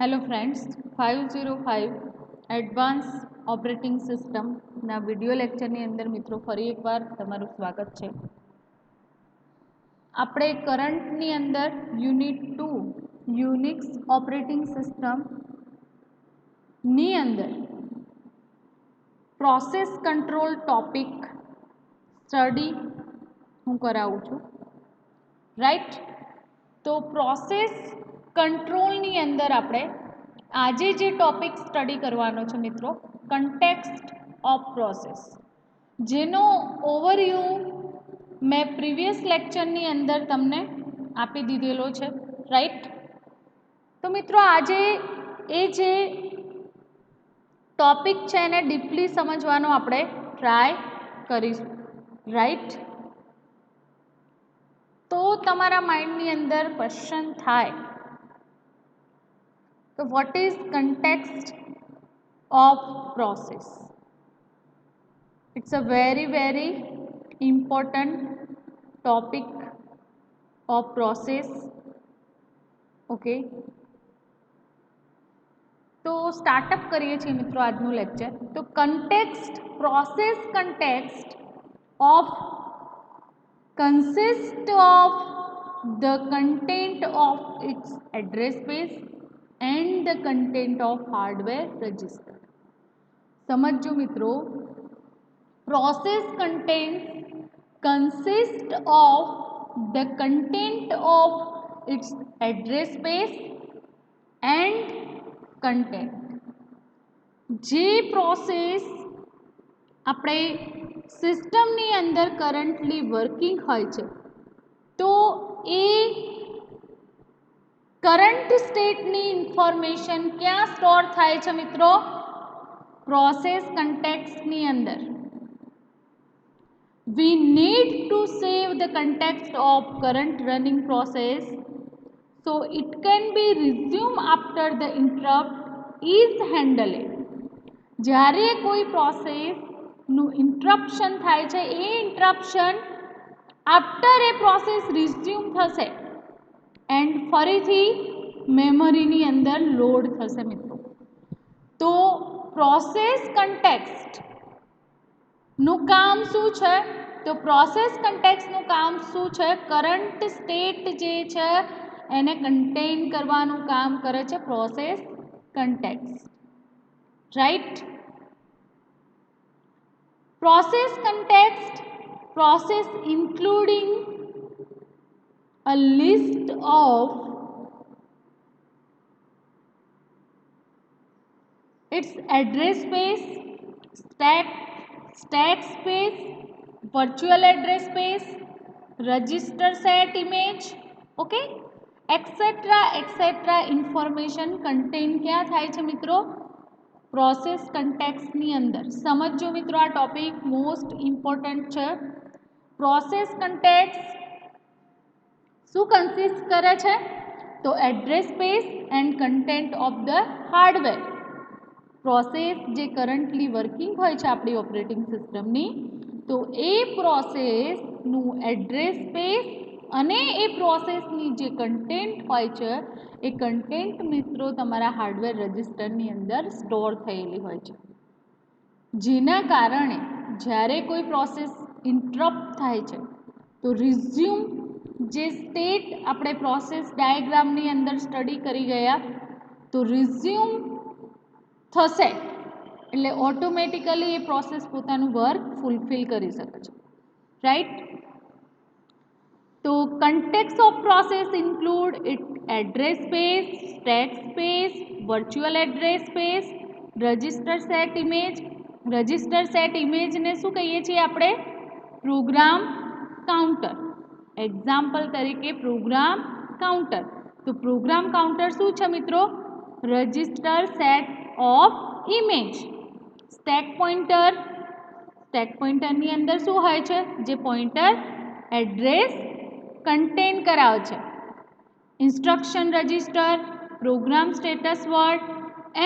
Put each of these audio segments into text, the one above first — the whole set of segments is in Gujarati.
હેલો ફ્રેન્ડ્સ 505 એડવાન્સ ઓપરેટિંગ સિસ્ટમના વિડિયો લેક્ચરની અંદર મિત્રો ફરી એકવાર તમારું સ્વાગત છે. આપણે કરંટની અંદર યુનિટ 2 યુનિક્સ ઓપરેટિંગ સિસ્ટમની અંદર પ્રોસેસ કંટ્રોલ ટોપિક સ્ટડી હું કરાવું છું, રાઈટ. તો પ્રોસેસ કંટ્રોલની અંદર આપણે આજે જે ટોપિક સ્ટડી કરવાનો છે મિત્રો, કન્ટેક્સ્ટ ઓફ પ્રોસેસ, જેનો ઓવરવ્યૂ મેં પ્રીવિયસ લેક્ચરની અંદર તમને આપી દીધેલો છે, રાઈટ. તો મિત્રો આજે એ જે ટોપિક છે એને ડીપલી સમજવાનો આપણે ટ્રાય કરીશું, રાઈટ. તો તમારા માઇન્ડની અંદર ક્વેશ્ચન થાય તો what is context of process? It's a very important topic of process. Okay, તો સ્ટાર્ટઅપ કરીએ છીએ મિત્રો આજનું લેક્ચર. તો context, process context of consist of the content of its address space and the content of hardware register. સમજો મિત્રો, process contains consist of the content of its address space and content. જે પ્રોસેસ આપણે સિસ્ટમની અંદર કરન્ટલી વર્કિંગ હોય છે તો એ કરંટ સ્ટેટની ઇન્ફોર્મેશન ક્યાં સ્ટોર થાય છે મિત્રો? પ્રોસેસ કન્ટેક્સ્ટની અંદર. We need to save the context of current running process so it can be resumed after the interrupt is handled. જ્યારે કોઈ પ્રોસેસનું ઇન્ટરપ્શન થાય છે, એ ઇન્ટરપ્શન આફ્ટર એ પ્રોસેસ રિઝ્યુમ થશે એન્ડ ફરીથી મેમરીની અંદર લોડ થશે મિત્રો. તો પ્રોસેસ કન્ટેક્સ્ટનું કામ શું છે? તો પ્રોસેસ કન્ટેક્સ્ટનું કામ શું છે? કરંટ સ્ટેટ જે છે એને કન્ટેન કરવાનું કામ કરે છે process context, right. Process context, process including a list of its address space, stack space, virtual address space, register set image, okay, etc. information contain ક્યાં થાય છે મિત્રો? પ્રોસેસ કન્ટેક્સ્ટની અંદર. સમજો મિત્રો, આ ટોપિક મોસ્ટ ઇમ્પોર્ટન્ટ છે. પ્રોસેસ કન્ટેક્સ્ટ શું કન્સિસ્ટ કરે છે? તો address space and content of the hardware. Process જે કરન્ટલી વર્કિંગ હોય છે આપણી ઓપરેટિંગ સિસ્ટમની, તો એ પ્રોસેસનું એડ્રેસ સ્પેસ અને એ પ્રોસેસની જે કન્ટેન્ટ હોય છે એ કન્ટેન્ટ મિત્રો તમારા હાર્ડવેર રજિસ્ટરની અંદર સ્ટોર થયેલી હોય છે, જેના કારણે જ્યારે કોઈ પ્રોસેસ ઇન્ટરપ્ટ થાય છે તો રિઝ્યુમ જે સ્ટેટ આપણે પ્રોસેસ ડાયાગ્રામની અંદર સ્ટડી કરી ગયા, તો રિઝ્યુમ થશે એટલે ઓટોમેટિકલી એ પ્રોસેસ પોતાનું વર્ક ફૂલફિલ કરી શકે છે, રાઈટ. તો context of process include its address space, stack space, virtual address space, register set image. Register set ઇમેજને શું કહીએ છીએ આપણે? Program counter. એક્ઝામ્પલ તરીકે પ્રોગ્રામ કાઉન્ટર. તો પ્રોગ્રામ કાઉન્ટર શું છે મિત્રો? Register set of image. Stack pointer, stack પોઇન્ટરની અંદર શું હોય છે? જે પોઇન્ટર એડ્રેસ કન્ટેન કરાવે છે. Instruction register, program status word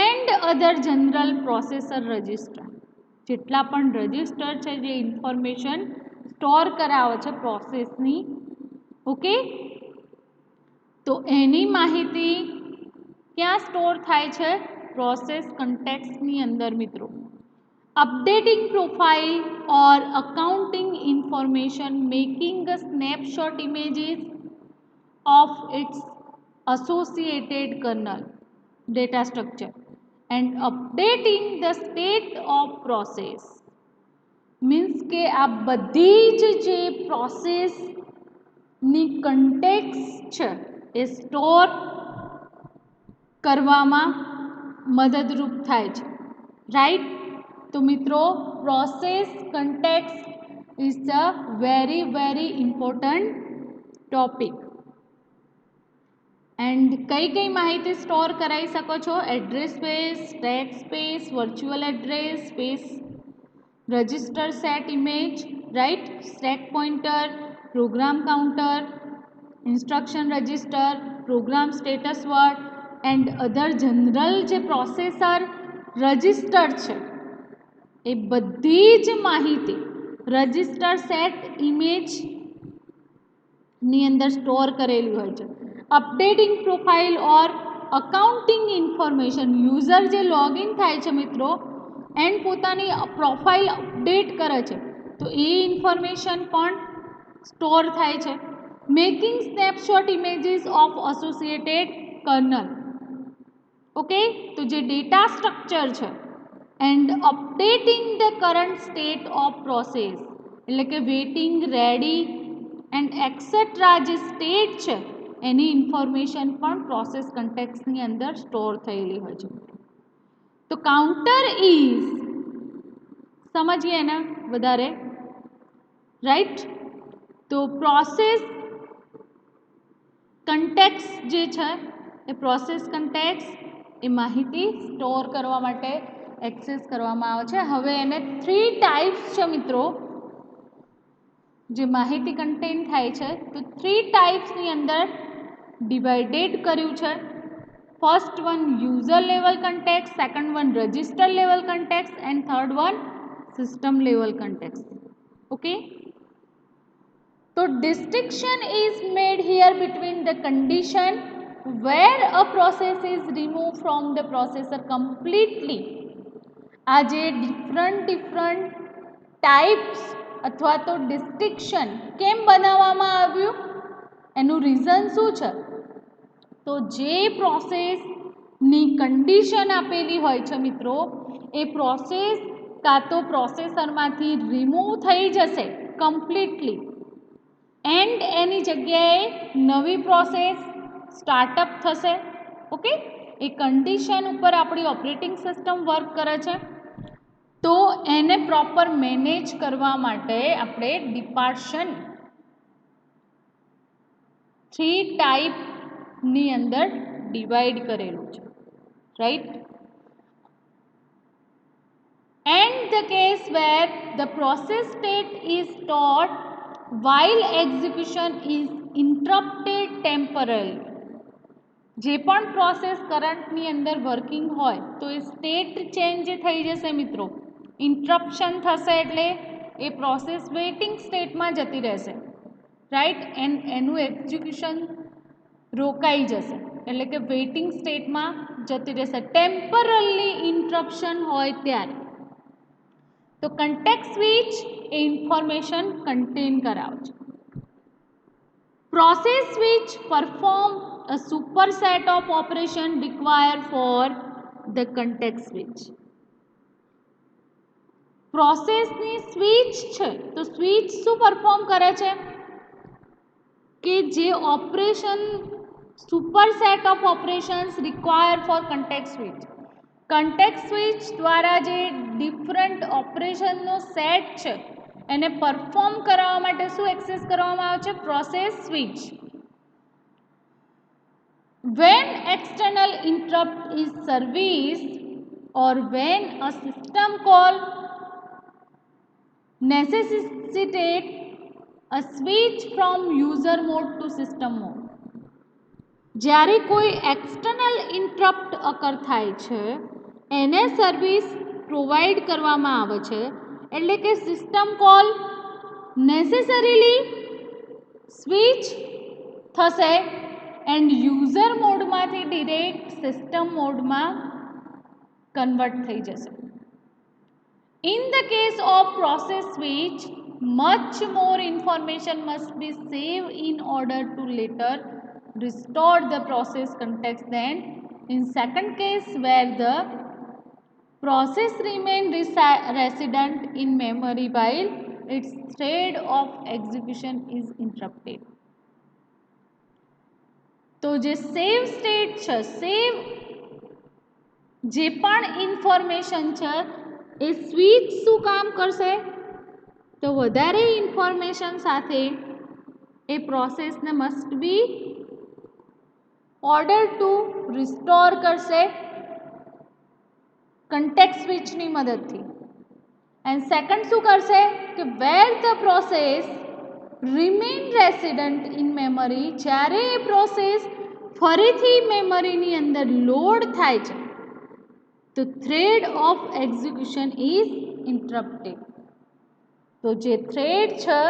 and other general processor register. જેટલા પણ રજિસ્ટર છે જે ઇન્ફોર્મેશન સ્ટોર કરાવે છે પ્રોસેસની, ઓકે, તો એની માહિતી ક્યાં સ્ટોર થાય છે? પ્રોસેસ કન્ટેક્સ્ટની અંદર મિત્રો. Updating profile or accounting information, making a snapshot images of its associated kernel data structure and updating the state of process. Means કે આ બધી જ જે પ્રોસેસની કન્ટેક્સ્ટ છે એ સ્ટોર કરવામાં મદદરૂપ થાય છે, રાઈટ? તો મિત્રો process context is the very important topic. And કઈ કઈ માહિતી સ્ટોર કરાવી શકો છો? Address space, stack space, virtual address space, register set image, right, stack pointer, program counter, instruction register, program status word and other general જે પ્રોસેસર રજિસ્ટર છે એ બધી જ માહિતી રજિસ્ટર સેટ ઇમેજની અંદર સ્ટોર કરેલી હોય છે. અપડેટિંગ પ્રોફાઇલ ઓર અકાઉન્ટિંગ ઇન્ફોર્મેશન, યુઝર જે લોગિન થાય છે મિત્રો એન્ડ પોતાની પ્રોફાઇલ અપડેટ કરે છે તો એ ઇન્ફોર્મેશન પણ સ્ટોર થાય છે. Making snapshot images of associated kernel, okay, તો જે ડેટા સ્ટ્રક્ચર છે and updating the current state of process, એટલે કે વેઇટિંગ, રેડી એન્ડ એક્સેટ્રા જે સ્ટેટ છે એની ઇન્ફોર્મેશન પણ પ્રોસેસ કન્ટેક્સ્ટની અંદર સ્ટોર થયેલી હોય છે. તો કાઉન્ટર ઇઝ, સમજીએ એને વધારે, રાઈટ? તો પ્રોસેસ કન્ટેક્સ્ટ જે છે એ પ્રોસેસ કન્ટેક્સ્ટ એ માહિતી સ્ટોર કરવા માટે એક્સેસ કરવામાં આવે છે. હવે એને 3 ટાઈપ્સ છે મિત્રો જે માહિતી કન્ટેન થાય છે, તો 3 ટાઈપ્સની અંદર ડિવાઇડેડ કર્યું છે. First one user level context, second one register level context and third one system level context. Okay, તો distinction is made here between the condition where a process is removed from the processor completely. આ જે ડિફરન્ટ ટાઈપ્સ અથવા તો ડિસ્ટિંક્શન કેમ બનાવવામાં આવ્યું એનું રીઝન શું છે? તો જે પ્રોસેસની કન્ડિશન આપેલી હોય છે મિત્રો એ પ્રોસેસ કાં તો પ્રોસેસરમાંથી રિમૂવ થઈ જશે કમ્પ્લીટલી એન્ડ એની જગ્યાએ નવી પ્રોસેસ સ્ટાર્ટઅપ થશે. ઓકે, એ કન્ડિશન ઉપર આપણી ઓપરેટિંગ સિસ્ટમ વર્ક કરે છે. તો એને પ્રોપર મેનેજ કરવા માટે આપણે ડિપાર્શન 3 ટાઈપની અંદર ડિવાઈડ કરેલું છે, right? And the case where the process state is stored while execution is interrupted temporarily. જે પણ પ્રોસેસ કરંટની અંદર વર્કિંગ હોય તો એ સ્ટેટ ચેન્જ થઈ જશે મિત્રો. ઇન્ટરપ્શન થશે એટલે એ પ્રોસેસ વેઇટિંગ સ્ટેટમાં જતી રહેશે, રાઈટ? એન્ડ એનું એક્ઝિક્યુશન રોકાઈ જશે એટલે કે વેઇટિંગ સ્ટેટમાં જતી રહેશે ટેમ્પરરી ઇન્ટરપ્શન હોય ત્યારે. તો કન્ટેક્સ્ટ સ્વિચ એ ઇન્ફોર્મેશન કન્ટેન કરાવે છે. Process switch perform a superset of operation required for the context switch. પ્રોસેસની સ્વિચ છે તો સ્વિચ શું પરફોર્મ કરે છે કે જે operation superset of operations require for context switch. Context switch દ્વારા જે ડિફરન્ટ ઓપરેશનનો સેટ છે એને પરફોર્મ કરવા માટે શું એક્સેસ કરવામાં આવે છે? Process switch. When external interrupt is serviced or when a system call necessitates a switch from user mode to system mode. જ્યારે કોઈ એક્સટર્નલ ઇન્ટરપ્ટ અકર થાય છે એને સર્વિસ પ્રોવાઈડ કરવામાં આવે છે એટલે કે સિસ્ટમ કોલ નેસેસરીલી સ્વિચ થશે એન્ડ યુઝર મોડમાંથી ડિરેક્ટ સિસ્ટમ મોડમાં કન્વર્ટ થઈ જશે. In the case of process switch, much more information must be saved in order to later restore the process context than in second case where the process remain resident in memory while its thread of execution is interrupted. તો જે સેવ સ્ટેટ છે, સેવ જે પણ ઇન્ફોર્મેશન છે એ સ્વિચ શું કામ કરશે? તો વધારે ઇન્ફોર્મેશન સાથે એ પ્રોસેસને must be order to restore કરશે કન્ટેક્ટ સ્વિચની મદદથી. એન્ડ સેકન્ડ શું કરશે કે where the process remain resident in memory, જ્યારે એ પ્રોસેસ ફરીથી મેમરીની અંદર લોડ થાય છે તો thread of execution is interrupted. તો જે થ્રેડ છે,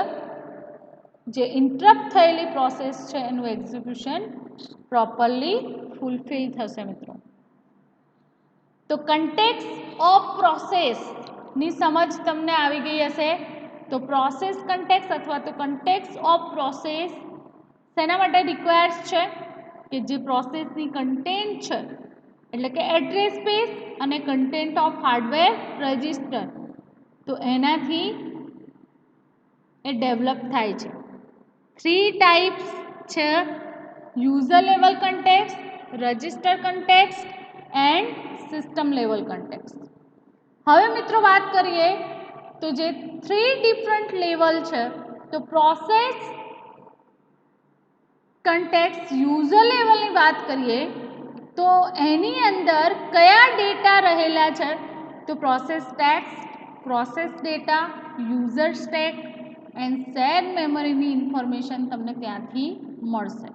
જે ઇન્ટરપ્ટ થયેલી પ્રોસેસ છે એનું એક્ઝિક્યુશન પ્રોપરલી ફૂલફિલ થશે મિત્રો. તો કન્ટેક્સ્ટ ઓફ પ્રોસેસની સમજ તમને આવી ગઈ હશે. તો પ્રોસેસ કન્ટેક્સ્ટ અથવા તો કન્ટેક્સ્ટ ઓફ પ્રોસેસ શેના માટે રિક્વાયર્સ છે? કે જે પ્રોસેસની કન્ટેન્ટ છે એટલે કે એડ્રેસ સ્પેસ અને કન્ટેન્ટ ઓફ હાર્ડવેર રજિસ્ટર, તો એનાથી એ ડેવલપ થાય છે. 3 ટાઈપ્સ છે: user level context, register context and system level context. હવે મિત્રો વાત કરીએ તો જે 3 ડિફરન્ટ લેવલ છે, તો પ્રોસેસ કન્ટેક્સ્ટ યુઝર લેવલની વાત કરીએ તો એની અંદર કયા ડેટા રહેલા છે? તો process text, process data, user stack and share મેમરીની ઇન્ફોર્મેશન તમને ત્યાંથી મળશે.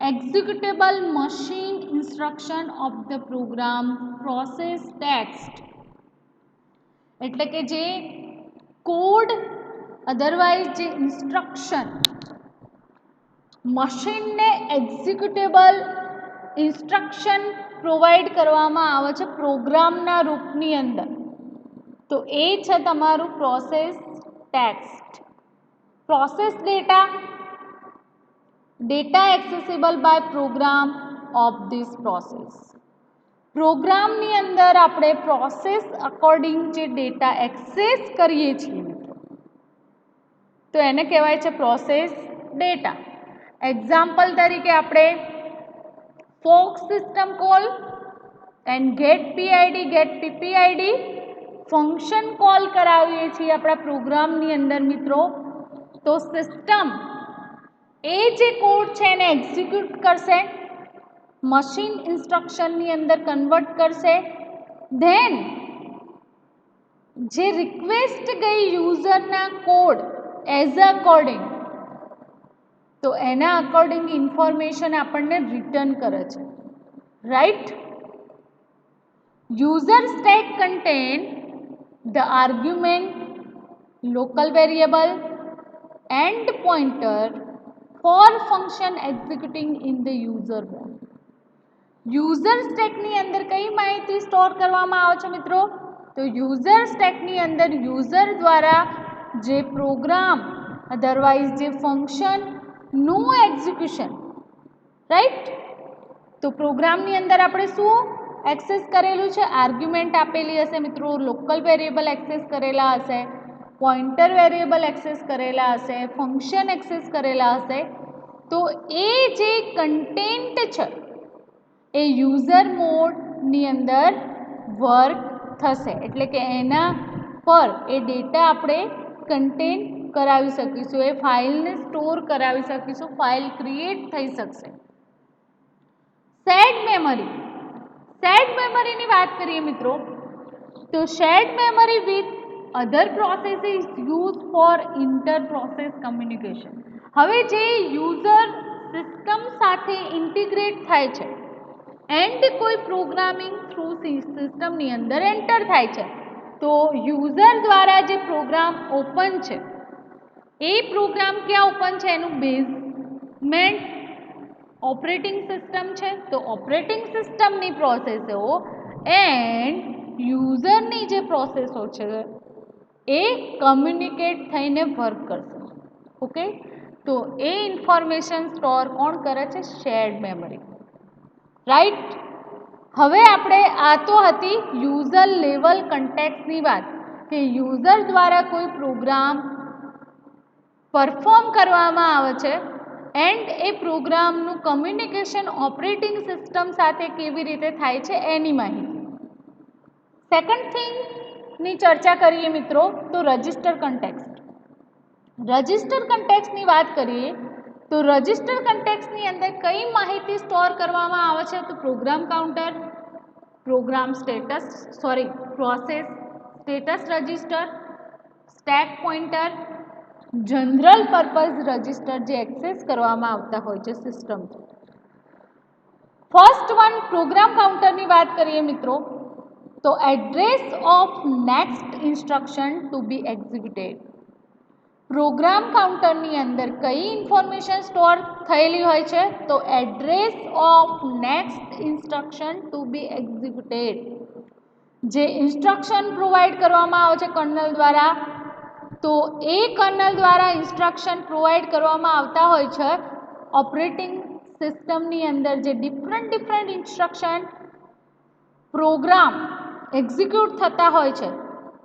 Executable machine instruction of the program process text એટલે કે જે કોડ અધરવાઇઝ જે ઇન્સ્ટ્રક્શન મશીનને એક્ઝિક્યુટેબલ ઇન્સ્ટ્રક્શન પ્રોવાઈડ કરવામાં આવે છે પ્રોગ્રામના રૂપની અંદર, તો એ છે તમારું process text. Process data, data accessible by program of this process. પ્રોગ્રામની અંદર આપણે પ્રોસેસ અકોર્ડિંગ જે ડેટા એક્સેસ કરીએ છીએ મિત્રો, તો એને કહેવાય છે પ્રોસેસ ડેટા. એક્ઝામ્પલ તરીકે આપણે fork system call and get PID, get PPID function call કરાવીએ છીએ આપણા પ્રોગ્રામની અંદર મિત્રો, તો સિસ્ટમ એ જે કોડ છે એને એક્ઝિક્યુટ કરશે, મશીન ઇન્સ્ટ્રક્શનની અંદર કન્વર્ટ કરશે, ધેન જે રિક્વેસ્ટ ગઈ યુઝરના કોડ એઝ અકોર્ડિંગ, તો એના અકોર્ડિંગ ઇન્ફોર્મેશન આપણને રિટર્ન કરે છે, right. User stack contain the argument, local variable and pointer for function executing in the user mode. User સ્ટેકની અંદર કઈ માહિતી સ્ટોર કરવામાં આવે છે મિત્રો? તો યુઝર સ્ટેકની અંદર યુઝર દ્વારા જે પ્રોગ્રામ અધરવાઇઝ જે ફંક્શનનું એક્ઝિક્યુશન, રાઈટ. તો પ્રોગ્રામની અંદર આપણે શું એક્સેસ કરેલું છે? આર્ગ્યુમેન્ટ આપેલી હશે મિત્રો, લોકલ વેરિયેબલ એક્સેસ કરેલા હશે, પોઇન્ટર વેરિયેબલ એક્સેસ કરેલા હશે, ફંક્શન એક્સેસ કરેલા હશે. તો એ જે કન્ટેન્ટ છે એ યુઝર મોડની અંદર વર્ક થશે, એટલે કે એના પર એ ડેટા આપણે કન્ટેન્ટ કરાવી શકીશું, એ ફાઇલને સ્ટોર કરાવી શકીશું, ફાઇલ ક્રિએટ થઈ શકશે. શેર્ડ મેમરી, શેર્ડ મેમરીની વાત કરીએ મિત્રો, તો shared memory with other process is use for inter process communication. હવે જે યુઝર સિસ્ટમ સાથે ઇન્ટિગ્રેટ થાય છે એન્ડ કોઈ પ્રોગ્રામિંગ થ્રુ સિસ્ટમની અંદર એન્ટર થાય છે, તો યુઝર દ્વારા જે પ્રોગ્રામ ઓપન છે એ પ્રોગ્રામ ક્યાં ઓપન છે? એનું બેઝમેન્ટ ઓપરેટિંગ સિસ્ટમ છે તો ઓપરેટિંગ સિસ્ટમની પ્રોસેસો એન્ડ યુઝરની જે પ્રોસેસો છે એ કમ્યુનિકેટ થઈને વર્ક કરશે. ઓકે, તો એ ઇન્ફોર્મેશન સ્ટોર કોણ કરે છે? Shared memory. રાઈટ. હવે આપણે આ તો હતી યુઝર લેવલ કન્ટેક્સની વાત કે યુઝર દ્વારા કોઈ પ્રોગ્રામ પરફોર્મ કરવામાં આવે છે એન્ડ એ પ્રોગ્રામનું કમ્યુનિકેશન ઓપરેટિંગ સિસ્ટમ સાથે કેવી રીતે થાય છે એની માહિતી. સેકન્ડ થિંગની ચર્ચા કરીએ મિત્રો તો રજિસ્ટર કન્ટેક્સ્ટ. રજિસ્ટર કન્ટેક્સ્ટની વાત કરીએ તો રજિસ્ટર કન્ટેક્સ્ટની અંદર કઈ માહિતી સ્ટોર કરવામાં આવે છે? તો program counter, program process status register, stack pointer, general purpose register જે એક્સેસ કરવામાં આવતા હોય છે સિસ્ટમ. ફર્સ્ટ વન પ્રોગ્રામ કાઉન્ટરની વાત કરીએ મિત્રો તો address of next instruction to be executed. Program કાઉન્ટરની અંદર કઈ ઇન્ફોર્મેશન સ્ટોર થયેલી હોય છે? તો address of next instruction to be executed. જે ઇન્સ્ટ્રક્શન પ્રોવાઈડ કરવામાં આવે છે કર્નલ દ્વારા તો એ કર્નલ દ્વારા ઇન્સ્ટ્રક્શન પ્રોવાઈડ કરવામાં આવતા હોય છે ઓપરેટિંગ સિસ્ટમની અંદર જે ડિફરન્ટ ઇન્સ્ટ્રક્શન પ્રોગ્રામ એક્ઝિક્યુટ થતા હોય છે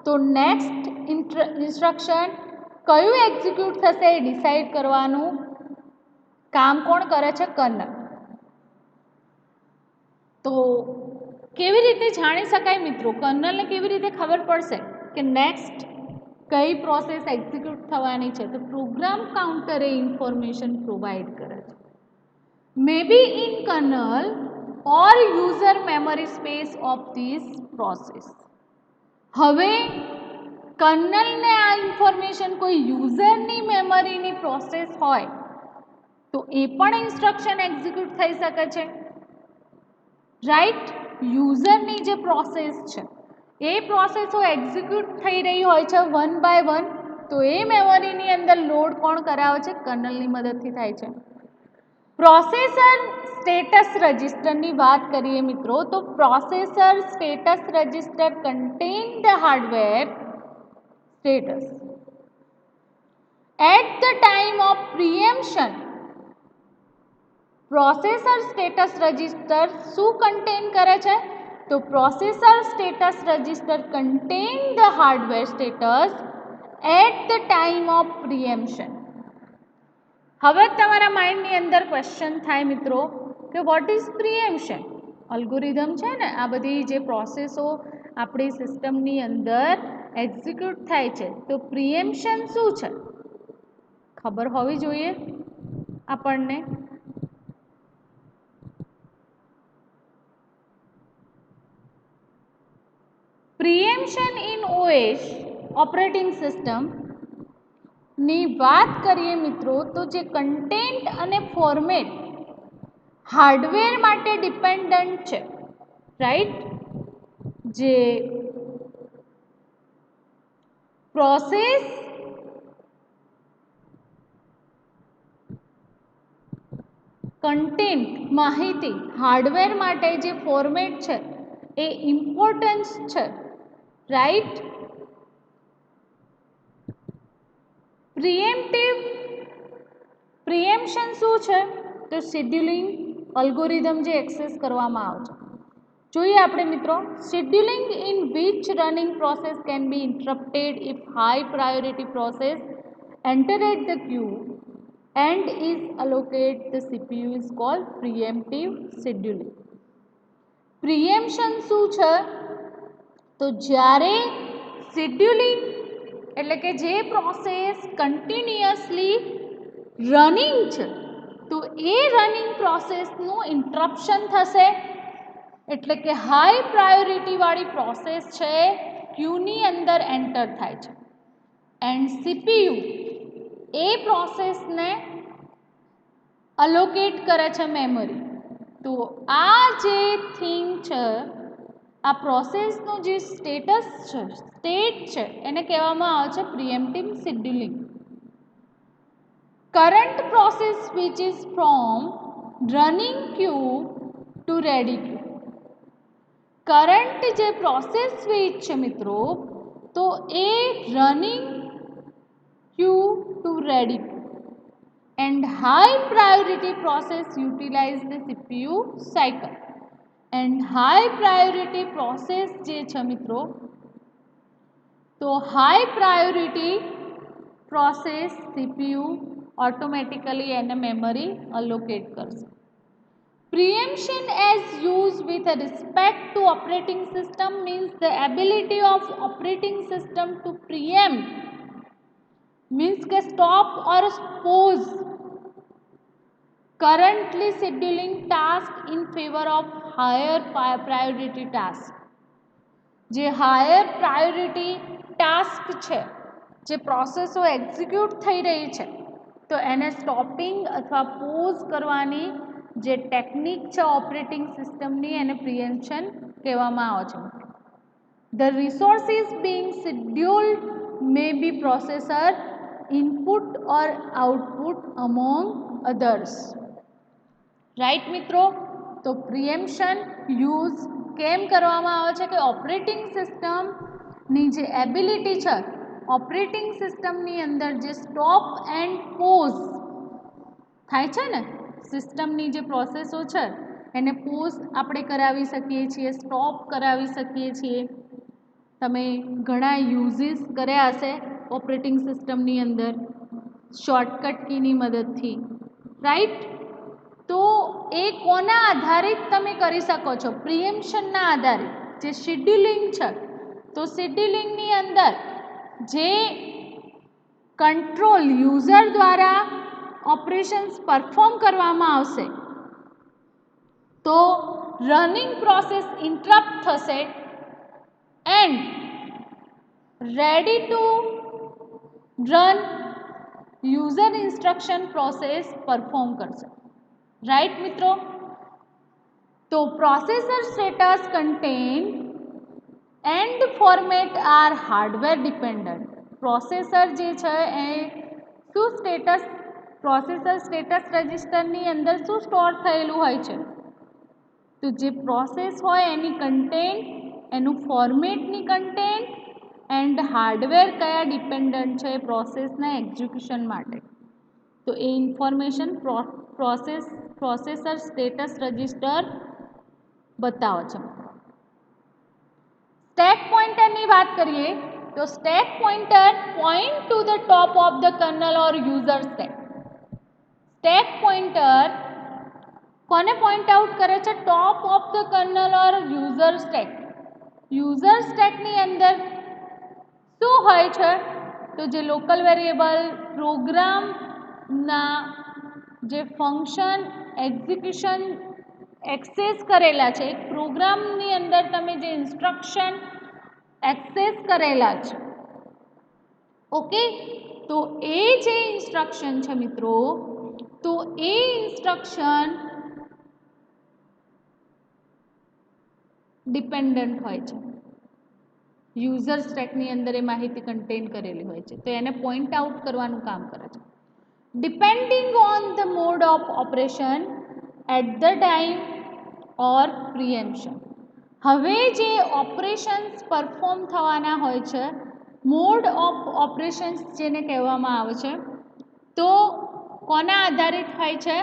તો નેક્સ્ટ ઇન્સ્ટ્રક્શન કયું એક્ઝિક્યુટ થશે એ ડિસાઈડ કરવાનું કામ કોણ કરે છે? કર્નલ. તો કેવી રીતે જાણી શકાય મિત્રો? કર્નલને કેવી રીતે ખબર પડશે કે નેક્સ્ટ કઈ પ્રોસેસ એક્ઝિક્યુટ થવાની છે? તો પ્રોગ્રામ કાઉન્ટર એ ઇન્ફોર્મેશન પ્રોવાઈડ કરે છે. May be in kernel or user memory space of this process. હવે કર્નલને આ ઇન્ફોર્મેશન કોઈ યુઝરની મેમરીની પ્રોસેસ હોય તો એ પણ ઇન્સ્ટ્રક્શન એક્ઝિક્યુટ થઈ શકે છે. રાઈટ. યુઝરની જે પ્રોસેસ છે એ પ્રોસેસો એક્ઝિક્યુટ થઈ રહી હોય છે વન બાય વન તો એ મેમરીની અંદર લોડ કોણ કરાવે છે? કર્નલની મદદથી થાય છે. પ્રોસેસર સ્ટેટસ રજિસ્ટરની વાત કરીએ મિત્રો તો processor status register contain the hardware status at the time of preemption. Processor status register શું કન્ટેન કરે છે? તો processor status register contain the hardware status at the time of preemption. હવે તમારા માઇન્ડની અંદર ક્વેશ્ચન થાય મિત્રો કે વોટ ઇઝ પ્રીએમ્પશન? અલ્ગોરિધમ છે ને આ બધી જે પ્રોસેસો આપણી સિસ્ટમની અંદર એક્ઝિક્યુટ થાય છે તો પ્રીએમ્પશન શું છે? ખબર હોવી જોઈએ આપણને. Pre-emption in OS operating system ની વાત કરીએ મિત્રો તો જે કન્ટેન્ટ અને ફોર્મેટ હાર્ડવેર માટે ડિપેન્ડન્ટ છે. રાઈટ. જે પ્રોસેસ કન્ટેન્ટ માહિતી હાર્ડવેર માટે જે ફોર્મેટ છે એ ઇમ્પોર્ટન્સ છે. રાઈટ. પ્રીએમ્પશન શું છે? તો શેડ્યુલિંગ અલ્ગોરિધમ જે એક્સેસ કરવામાં આવે છે. જોઈએ આપણે મિત્રો scheduling in which running process can be interrupted if high priority process enter at the queue and is allocate the CPU is called preemptive scheduling. Preemption શું છે? તો જ્યારે શેડ્યુલિંગ એટલે કે જે પ્રોસેસ કન્ટિન્યુઅસલી રનિંગ છે તો એ રનિંગ પ્રોસેસનું ઇન્ટરપ્શન થશે એટલે કે હાઈ પ્રાયોરિટીવાળી પ્રોસેસ છે ક્યુની અંદર એન્ટર થાય છે એન્ડ CPU એ પ્રોસેસને અલોકેટ કરે છે મેમરી. તો આ જે થિંગ છે આ પ્રોસેસનું જે સ્ટેટ છે એને કહેવામાં આવે છે preemptive scheduling. Current process switches from running queue to ready queue. Current જે પ્રોસેસ સ્વિચ છે મિત્રો, તો એ running queue to ready queue. And high priority process utilize the CPU cycle. And high priority process જે છે મિત્રો, તો high priority process CPU automatically એને memory allocate કરશે. Preemption as used with respect to operating system means the ability of operating system to preempt, means કે stop or pause currently scheduling task in favor of higher priority task. જે higher priority task છે, જે પ્રોસેસો એક્ઝિક્યુટ થઈ રહી છે, તો એને સ્ટોપિંગ અથવા પોઝ કરવાની જે ટેકનિક છે ઓપરેટિંગ સિસ્ટમની, એને પ્રિએમ્પશન કહેવામાં આવે છે. The resources being scheduled may be processor input or output among others. Right મિત્રો? તો પ્રિએમ્પશન યુઝ કેમ કરવામાં આવે છે કે ઓપરેટિંગ સિસ્ટમની જે એબિલિટી છે, ઓપરેટિંગ સિસ્ટમની અંદર જે સ્ટોપ એન્ડ પોઝ થાય છે ને, સિસ્ટમની જે પ્રોસેસો છે એને પોઝ આપણે કરાવી શકીએ છીએ, સ્ટોપ કરાવી શકીએ છીએ. તમે ઘણા યુઝીસ કર્યા હશે ઓપરેટિંગ સિસ્ટમની અંદર શોર્ટકટ કીની મદદથી, રાઈટ? તો એ કોના આધારિત તમે કરી શકો છો? પ્રિએમ્પશનના આધારિત. જે શેડ્યુલિંગ છે, તો શેડ્યુલિંગની અંદર જે કંટ્રોલ યુઝર દ્વારા ઓપરેશન્સ પરફોર્મ કરવામાં આવશે, તો રનિંગ પ્રોસેસ ઇન્ટરપ્ટ થશે and ready to run user instruction process perform કરશે. રાઈટ મિત્રો? તો processor status contain and format are hardware dependent. Processor જે છે એ શું સ્ટેટસ, પ્રોસેસર સ્ટેટસ રજિસ્ટરની અંદર શું સ્ટોર થયેલું હોય છે? તો જે પ્રોસેસ હોય એની કન્ટેન્ટ, એનું ફોર્મેટની કન્ટેન્ટ એન્ડ હાર્ડવેર કયા ડિપેન્ડન્ટ છે પ્રોસેસના એક્ઝિક્યુશન માટે, તો એ ઇન્ફોર્મેશન પ્રોસેસર સ્ટેટસ રજિસ્ટર બતાવે છે. સ્ટેક પોઇન્ટરની વાત કરીએ તો stack pointer point to the top of the kernel or user stack. Stack pointer કોને પોઇન્ટ આઉટ કરે છે? Top of the kernel or user stack. User સ્ટેકની અંદર શું હોય છે? તો જે લોકલ વેરિયેબલ પ્રોગ્રામના જે ફંક્શન એક્ઝિક્યુશન એક્સેસ કરેલા છે, એક પ્રોગ્રામની અંદર તમે જે ઇન્સ્ટ્રક્શન એક્સેસ કરેલા છે, ઓકે, તો એ જે ઇન્સ્ટ્રક્શન છે મિત્રો, તો એ ઇન્સ્ટ્રક્શન ડિપેન્ડન્ટ હોય છે. યુઝર સ્ટેકની અંદર એ માહિતી કન્ટેન કરેલી હોય છે, તો એને પોઈન્ટ આઉટ કરવાનું કામ કરે છે. Depending on the mode of operation at the time or preemption. હવે જે ઓપરેશન્સ પરફોર્મ થવાના હોય છે, મોડ ઓફ ઓપરેશન્સ જેને કહેવામાં આવે છે, તો કોના આધારિત હોય છે?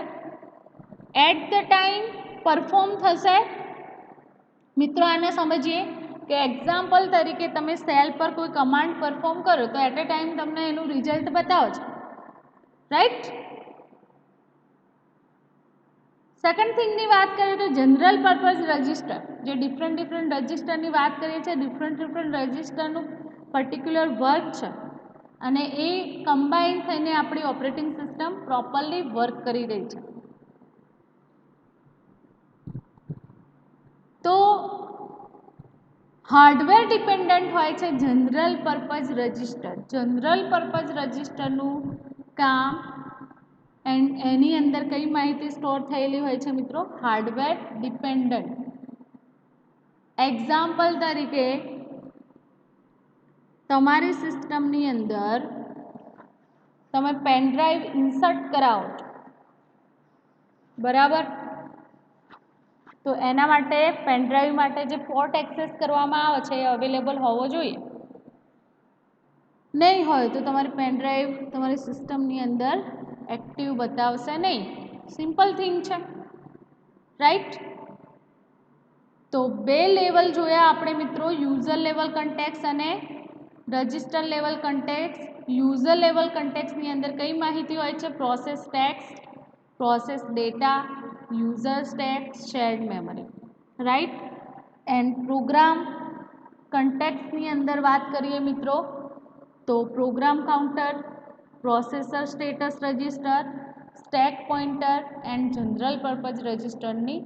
એટ ધ ટાઈમ પરફોર્મ થશે. મિત્રો આને સમજીએ કે એક્ઝામ્પલ તરીકે તમે સેલ પર કોઈ કમાન્ડ પરફોર્મ કરો તો એટ અ ટાઈમ તમને એનું રિઝલ્ટ બતાવો છો, રાઈટ? સેકન્ડ થિંગની વાત કરીએ તો જનરલ પર્પઝ રજિસ્ટર. જે ડિફરન્ટ રજિસ્ટરની વાત કરીએ છીએ, ડિફરન્ટ રજિસ્ટરનું પર્ટિક્યુલર વર્ક છે અને એ કમ્બાઈન થઈને આપણી ઓપરેટિંગ સિસ્ટમ પ્રોપરલી વર્ક કરી રહી છે. તો હાર્ડવેર ડિપેન્ડન્ટ હોય છે general purpose register. General purpose રજિસ્ટરનું કામ એન્ડ એની અંદર કઈ માહિતી સ્ટોર થયેલી હોય છે મિત્રો? Hardware dependent. એક્ઝામ્પલ તરીકે તમારી સિસ્ટમની અંદર તમે પેન ડ્રાઈવ ઇન્સર્ટ કરાવો છો, બરાબર. તો એના માટે પેનડ્રાઈવ માટે જે પોર્ટ એક્સેસ કરવામાં આવે છે એ અવેલેબલ હોવો જોઈએ. નહીં હોય તો તમારી પેનડ્રાઈવ તમારી સિસ્ટમની અંદર એક્ટિવ બતાવશે નહીં. સિમ્પલ થિંગ છે, રાઈટ. તો બે લેવલ જોયા આપણે મિત્રો, યુઝર લેવલ કન્ટેક્સ અને register level context. User level કન્ટેક્સની અંદર કઈ માહિતી હોય છે? Process text, process data, user stack, shared memory, right. And program કન્ટેક્સની અંદર વાત કરીએ મિત્રો તો program counter, processor status register, stack pointer and general purpose રજિસ્ટરની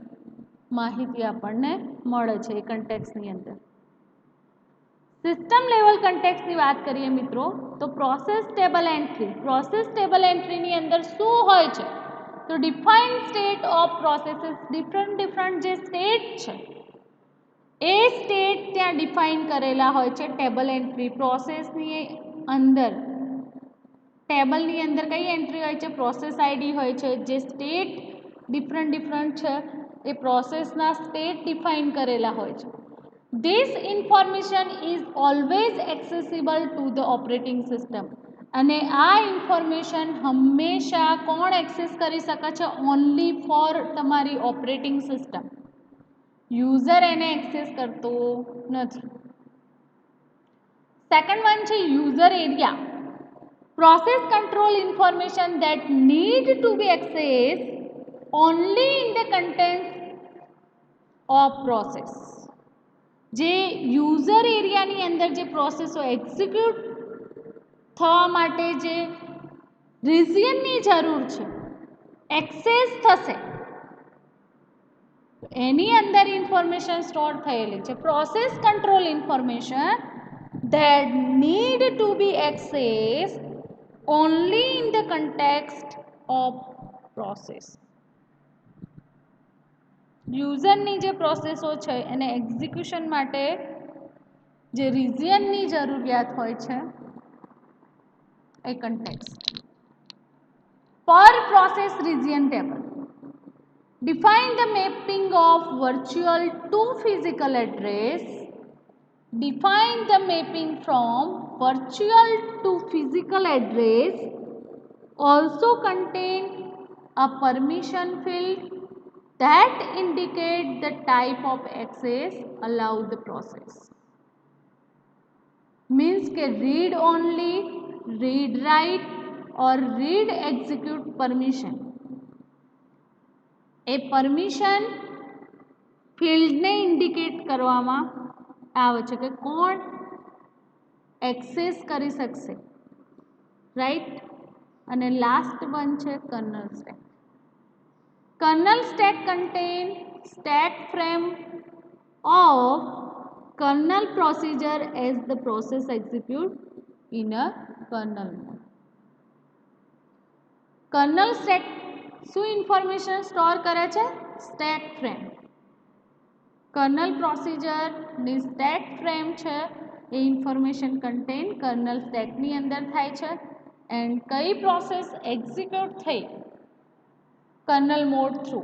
માહિતી આપણને મળે છે એ કન્ટેક્સની અંદર. સિસ્ટમ લેવલ કન્ટેક્સની વાત કરીએ મિત્રો તો process table entry. Process table એન્ટ્રીની અંદર શું હોય છે? તો define state of processes. Different જે સ્ટેટ છે એ સ્ટેટ ત્યાં ડિફાઇન કરેલા હોય છે ટેબલ એન્ટ્રી. પ્રોસેસની અંદર ટેબલની અંદર કઈ એન્ટ્રી હોય છે? પ્રોસેસ આઈડી હોય છે. જે સ્ટેટ ડિફરન્ટ છે એ પ્રોસેસના સ્ટેટ ડિફાઇન કરેલા હોય છે. This information is always accessible to the operating system. અને આ ઇન્ફોર્મેશન હંમેશા કોણ એક્સેસ કરી શકે છે? ઓનલી ફોર તમારી ઓપરેટિંગ સિસ્ટમ. યુઝર એને એક્સેસ કરતો નથી. સેકન્ડ વન છે user area. Process control information that need to be accessed only in the contents of process. જે યુઝર એરિયાની અંદર જે પ્રોસેસો એક્ઝિક્યુટ થવા માટે જે રિજિયનની જરૂર છે, એક્સેસ થશે, એની અંદર ઇન્ફોર્મેશન સ્ટોર થયેલી છે. Process control information that need to be accessed only in the context of process. યુઝરની જે પ્રોસેસો છે એને એક્ઝિક્યુશન માટે જે રિજિયનની જરૂરિયાત હોય છે એ કન્ટેક્સ્ટ. પર process region table. Define the mapping of virtual to physical address. Define the mapping from virtual to physical address. Also contain a permission field that indicate the type of access allowed the process. Means કે read only, read write or read execute permission. A permission ફિલ્ડને ઇન્ડિકેટ કરવામાં આવે છે કે કોણ એક્સેસ કરી શકશે, રાઈટ. અને લાસ્ટ વન છે kernel stack. Kernel stack contain stack frame of kernel procedure as the process execute in a kernel mode. Kernel stack શું ઇન્ફોર્મેશન સ્ટોર કરે છે? Stack frame. કર્નલ પ્રોસિજરની સ્ટેક ફ્રેમ છે એ ઇન્ફોર્મેશન કન્ટેન કર્નલ સ્ટેકની અંદર થાય છે. એન્ડ કઈ પ્રોસેસ એક્ઝિક્યુટ થઈ કર્નલ મોડ થ્રુ,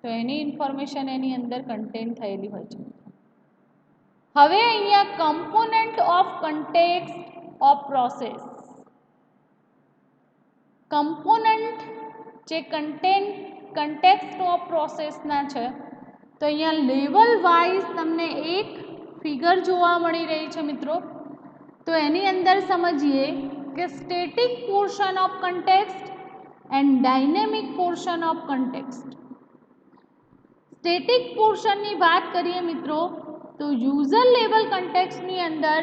તો એની ઇન્ફોર્મેશન એની અંદર કન્ટેન થયેલી હોય છે. હવે અહીંયા component of context off process. Component જે કન્ટેક્સ્ટ ઓફ પ્રોસેસના છે તો અહીંયા લેવલ વાઇઝ તમને એક ફિગર જોવા મળી રહી છે મિત્રો. તો એની અંદર સમજીએ કે static portion of context and dynamic portion of context. Static પોર્શનની વાત કરીએ મિત્રો તો યુઝર લેવલ કન્ટેક્સ્ટની અંદર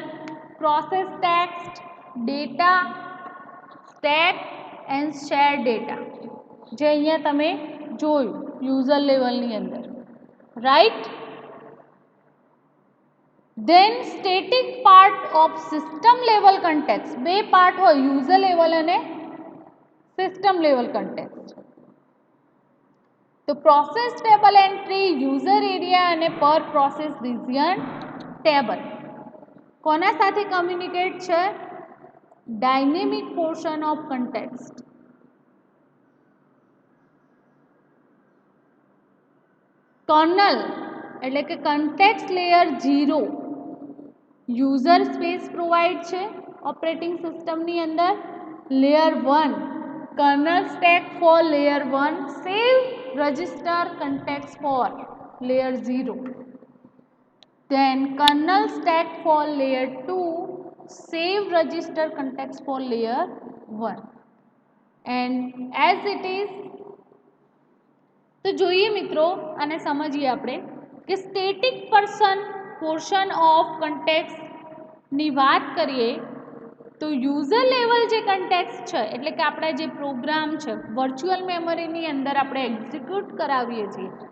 process text, data, stack and share data જે અહીંયા તમે જોયું યુઝર લેવલની અંદર, right. Then static part of system level context. બે પાર્ટ હોય, યુઝર લેવલ અને સિસ્ટમ લેવલ કન્ટેક્સ્ટ. તો process table entry, user area અને પર પ્રોસેસ રિજિયન ટેબલ કોના સાથે કમ્યુનિકેટ છે? Dynamic portion of context. Kernel એટલે કે context layer 0 user space provide છે ઓપરેટિંગ સિસ્ટમની અંદર. Layer 1 kernel stack for layer 1 save register context for layer 0. Then kernel stack for layer 2 save register context for layer 1 and as it is. તો જોઈએ મિત્રો આને સમજીએ આપણે કે સ્ટેટિક પોર્શન ઓફ કન્ટેક્સ્ટની વાત કરીએ તો યુઝર લેવલ જે કન્ટેક્સ્ટ છે એટલે કે આપણા જે પ્રોગ્રામ છે વર્ચ્યુઅલ મેમરીની અંદર આપણે એક્ઝિક્યુટ કરાવીએ છીએ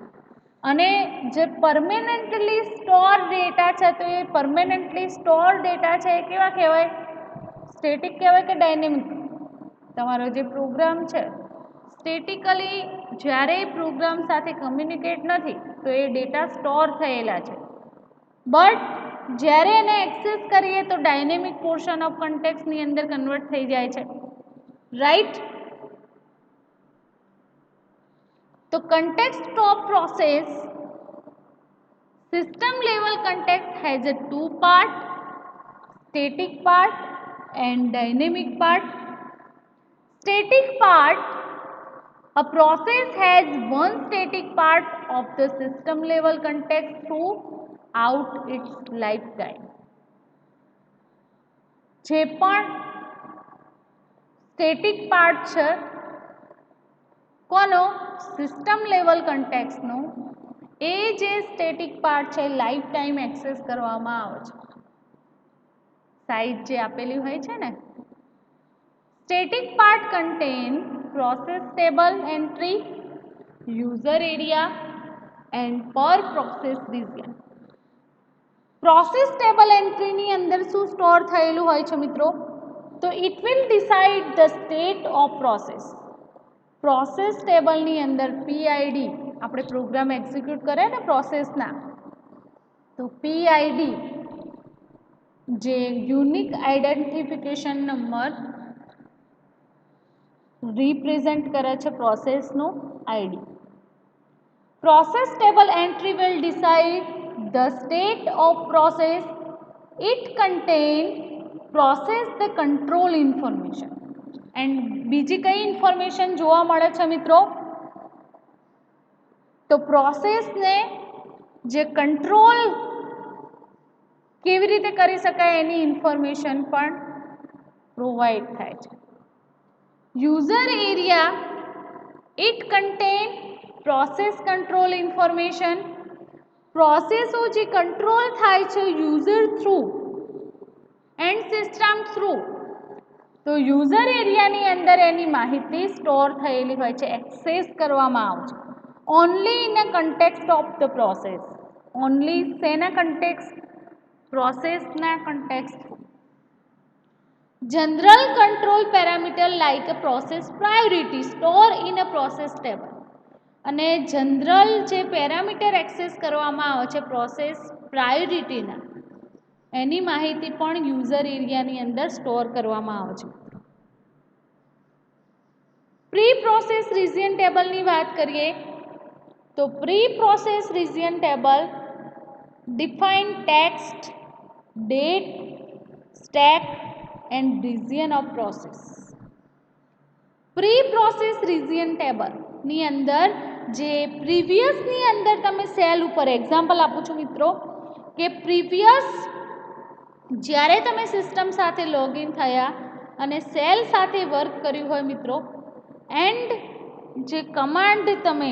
અને જે પરમેનન્ટલી સ્ટોર ડેટા છે તો એ પરમેનન્ટલી સ્ટોર ડેટા છે એ કેવા કહેવાય? સ્ટેટિક કહેવાય કે ડાયનેમિક? તમારો જે પ્રોગ્રામ છે સ્ટેટિકલી જ્યારે પ્રોગ્રામ સાથે કમ્યુનિકેટ નથી તો એ ડેટા સ્ટોર થયેલા છે, બટ જ્યારે એને એક્સેસ કરીએ તો ડાયનેમિક પોર્શન ઓફ કન્ટેક્સ્ટની અંદર કન્વર્ટ થઈ જાય છે, રાઈટ? તો context of process system level context has a two part, static part and dynamic part. Static part, a process has one static part of the system level context throughout its lifetime. જે પણ સ્ટેટિક પાર્ટ છે કોનો? સિસ્ટમ લેવલ કન્ટેક્સ્ટનો. એ જે સ્ટેટિક પાર્ટ છે લાઈફ ટાઈમ એક્સેસ કરવામાં આવે છે. સાઇઝ જે આપેલી હોય છે ને. Static part contain process table entry, user area and per process region. Process table એન્ટ્રીની અંદર શું સ્ટોર થયેલું હોય છે મિત્રો? તો it will decide the state of process. Process ટેબલની અંદર પીઆઈડી આપણે પ્રોગ્રામ એક્ઝિક્યુટ કરે ને પ્રોસેસના, તો પીઆઈડી જે યુનિક આઈડેન્ટિફિકેશન નંબર રિપ્રેઝેન્ટ કરે છે પ્રોસેસનું ID. Process table entry will decide the state of process. It contain process the control information. And બીજી કઈ ઇન્ફોર્મેશન જોવા મળે છે મિત્રો? તો પ્રોસેસને જે કંટ્રોલ કેવી રીતે કરી શકાય એની ઇન્ફોર્મેશન પણ પ્રોવાઈડ થાય છે. User area, it contain process control information. પ્રોસેસો જે કંટ્રોલ થાય છે user through and system through, તો યુઝર એરિયાની અંદર એની માહિતી સ્ટોર થયેલી હોય છે, એક્સેસ કરવામાં આવે છે. Only in a context of the process. Only શેના કન્ટેક્સ્ટ? પ્રોસેસના context. General control parameter like a process priority store in a process table. અને જનરલ જે પેરામીટર એક્સેસ કરવામાં આવે છે પ્રોસેસ પ્રાયોરિટીના, એની માહિતી પણ યુઝર એરિયાની અંદર સ્ટોર કરવામાં આવે છે. પ્રી પ્રોસેસ રિજિયન ટેબલની વાત કરીએ તો pre process region table define text, date, stack and region off process. Pre process region ટેબલની અંદર જે પ્રીવિયસની અંદર તમે સેલ ઉપર એક્ઝામ્પલ આપું છું મિત્રો કે પ્રીવિયસ જ્યારે તમે સિસ્ટમ સાથે લોગિન થયા અને સેલ સાથે વર્ક કર્યું હોય મિત્રો, એન્ડ જે કમાન્ડ તમે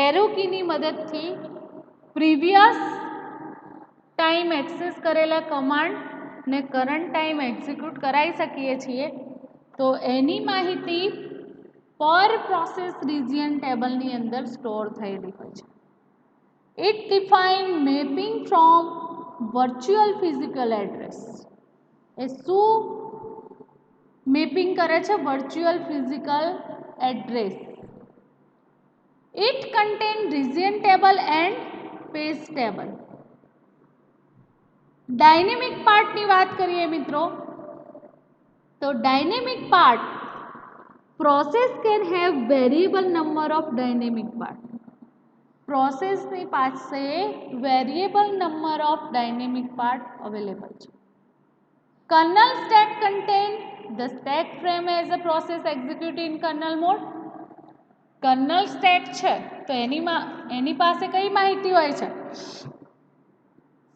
એરો કીની મદદથી પ્રીવિયસ ટાઈમ એક્સેસ કરેલા કમાન્ડ ને કરંટ ટાઈમ એક્ઝિક્યુટ કરાવી શકીએ છીએ, તો એની માહિતી પર પ્રોસેસ રિજિયન ટેબલની અંદર સ્ટોર થયેલી હોય છે. It define mapping from virtual physical address. એ શું મેપિંગ કરે છે? Virtual physical address. It contain region table and page table. Dynamic પાર્ટની વાત કરીએ મિત્રો તો dynamic part, process can have variable number of dynamic part. પ્રોસેસની પાસે variable number of dynamic part available છે. Kernel stack contain the stack frame as a process execute in kernel mode. Kernel stack છે તો એની પાસે કઈ માહિતી હોય છે?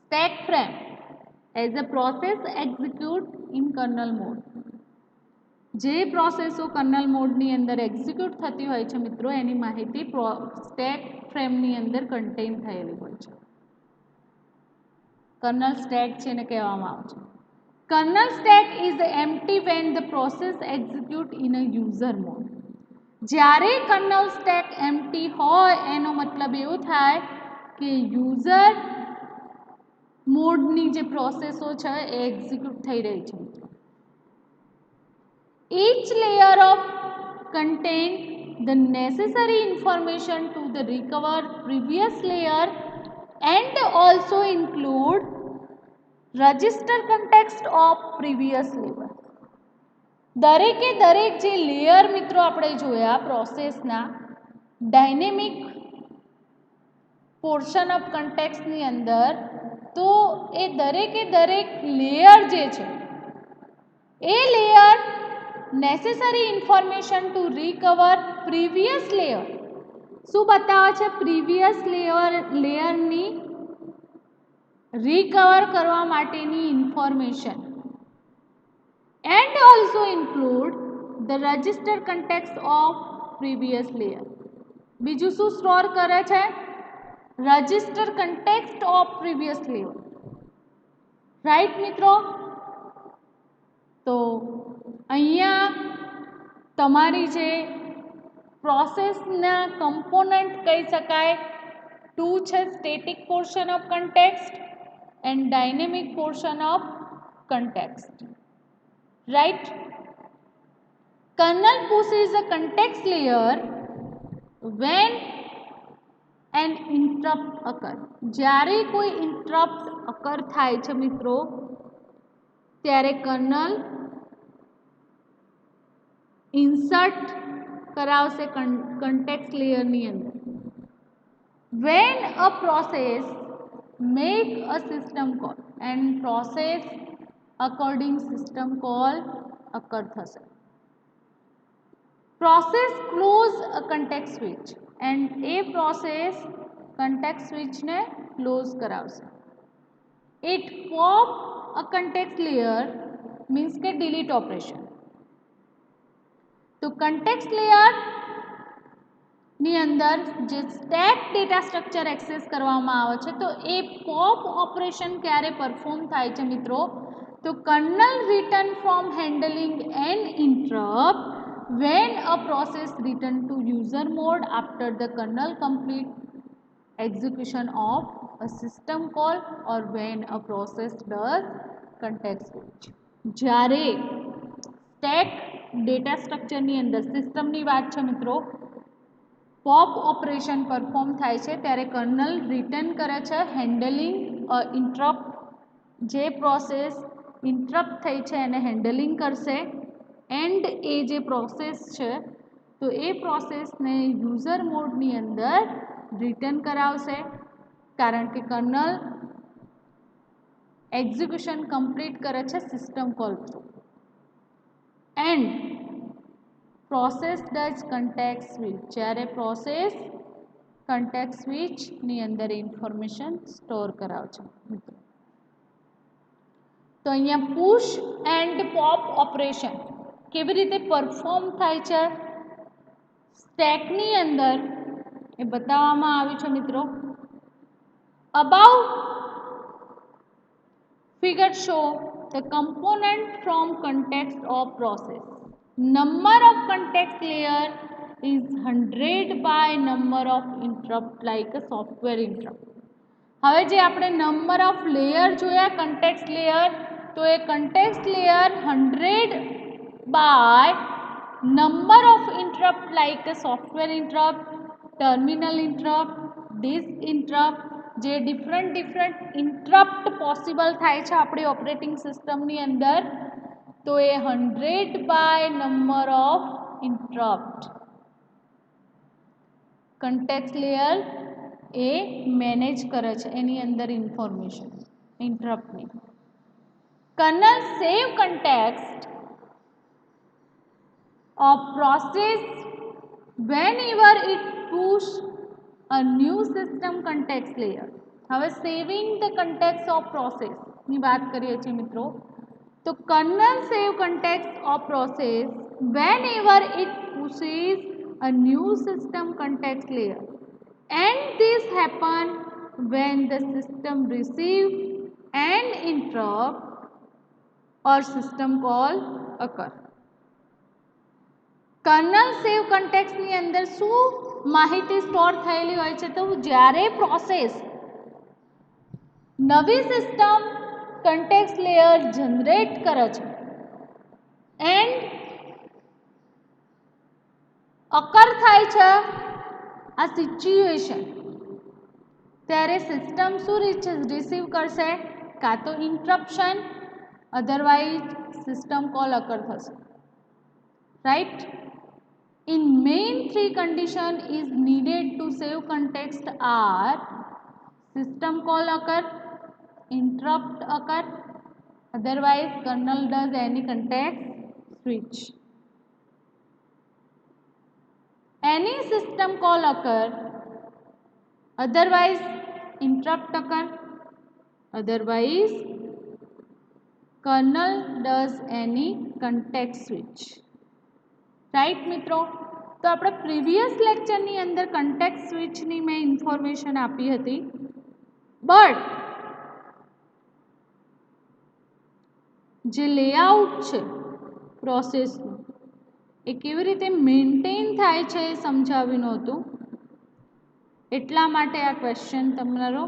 Stack frame as a process execute in kernel mode. જે પ્રોસેસો કર્નલ મોડની અંદર એક્ઝિક્યુટ થતી હોય છે મિત્રો, એની માહિતી સ્ટેક ફ્રેમની અંદર કન્ટેન થયેલી હોય છે. કર્નલ સ્ટેક છે એને કહેવામાં આવે છે. Kernel stack is empty when the process execute in a user mode. જ્યારે કર્નલ સ્ટેક એમ્પ્ટી હોય એનો મતલબ એવું થાય કે યુઝર મોડની જે પ્રોસેસો છે એ એક્ઝિક્યુટ થઈ રહી છે. Each layer of contain the necessary information to the recover previous layer and also include register context of previous layer. દરેકે દરેક જે લેયર મિત્રો આપણે જોયા પ્રોસેસના ડાયનેમિક પોર્શન ઓફ કન્ટેક્સ્ટની અંદર, તો એ દરેકે દરેક લેયર જે છે એ layer necessary information to recover previous layer. શું બતાવે છે? પ્રીવિયસ લેયરની રિકવર કરવા માટેની information. And also include the register context of previous layer. બીજું શું સ્ટોર કરે છે? Register context of previous layer. Right મિત્રો? તો અહીંયા તમારી જે પ્રોસેસના કમ્પોનન્ટ કહી શકાય ટુ છે, static portion of context and dynamic portion of context. Right? Kernel pushes a context layer when an interrupt occur. જ્યારે કોઈ ઇન્ટરપ્ટ અકર થાય છે મિત્રો, ત્યારે કર્નલ ઇન્સર્ટ કરાવશે કન્ટેક્સ્ટ લેયરની અંદર. When a process make a system call and process according system call occur થશે. Process close a context switch and A process context switch ને close કરાવશે. It pop a context layer means કે delete operation. તો context layer ની અંદર જે સ્ટેક ડેટા સ્ટ્રક્ચર એક્સેસ કરવામાં આવે છે, તો એ પોપ ઓપરેશન ક્યારે પરફોર્મ થાય છે મિત્રો? તો kernel return from handling an interrupt when a process return to user mode after the kernel complete execution of a system call or when a process does context switch. જ્યારે સ્ટેક ડેટા સ્ટ્રક્ચરની અંદર સિસ્ટમની વાત છે મિત્રો, પોપ ઓપરેશન પરફોર્મ થાય છે ત્યારે કર્નલ રિટર્ન કરે છે હેન્ડલિંગ ઇન્ટરપ્ટ. જે પ્રોસેસ ઇન્ટરપ્ટ થઈ છે એને હેન્ડલિંગ કરશે એન્ડ એ જે પ્રોસેસ છે તો એ પ્રોસેસને યુઝર મોડની અંદર રિટર્ન કરાવશે, કારણ કે કર્નલ એક્ઝિક્યુશન કમ્પ્લીટ કરે છે system call through. And process does contact switch. જ્યારે પ્રોસેસ કન્ટેક્ટ સ્વિચની અંદર ઇન્ફોર્મેશન સ્ટોર કરાવે છે. તો અહીંયા પુશ એન્ડ પોપ ઓપરેશન કેવી રીતે પરફોર્મ થાય છે સ્ટેકની અંદર એ બતાવવામાં આવ્યું છે મિત્રો. About figure show the component from context off process. Number of context layer is 100 by number of interrupt like a software interrupt. હવે જે આપણે નંબર ઓફ લેયર જોયા કન્ટેક્સ્ટ લેયર, તો એ context layer 100 by number of interrupt like a software interrupt, terminal interrupt, disk interrupt, જે ડિફરન્ટ ઇન્ટરપ્ટ પોસિબલ થાય છે આપણી ઓપરેટિંગ સિસ્ટમની અંદર, તો એ 100 by number of interrupt context layer એ મેનેજ કરે છે એની અંદર ઇન્ફોર્મેશન ઇન્ટરપ્ટની. Kernel save context of process whenever it push a new system context layer. હવે saving the context of process ની વાત કરીએ છીએ મિત્રો. તો kernel save context of process whenever it pushes a new system context layer, and this happen when the system receive an interrupt or system call occur. Kernel save કન્ટેક્સ્ટની અંદર શું માહિતી સ્ટોર થયેલી હોય છે? તો જ્યારે પ્રોસેસ નવી સિસ્ટમ કન્ટેક્સ્ટ લેયર જનરેટ કરે છે એન્ડ અકર થાય છે આ સિચ્યુએશન, ત્યારે સિસ્ટમ શું રિસીવ કરશે? કાં તો ઇન્ટરપ્શન, અધરવાઇઝ સિસ્ટમ કોલ અકર થશે. Right? In main three condition is needed to save context are system call occur, interrupt occur, otherwise kernel does any context switch. Any system call occur, otherwise interrupt occur, otherwise kernel does any context switch. Right મિત્રો? તો આપણે પ્રીવિયસ લેક્ચરની અંદર કન્ટેક્સ્ટ સ્વિચની મેં ઇન્ફોર્મેશન આપી હતી, બટ જે લેઆઉટ છે પ્રોસેસનું એ કેવી રીતે મેન્ટેન થાય છે એ સમજાવ્યું નહોતું, એટલા માટે આ ક્વેશ્ચન તમારો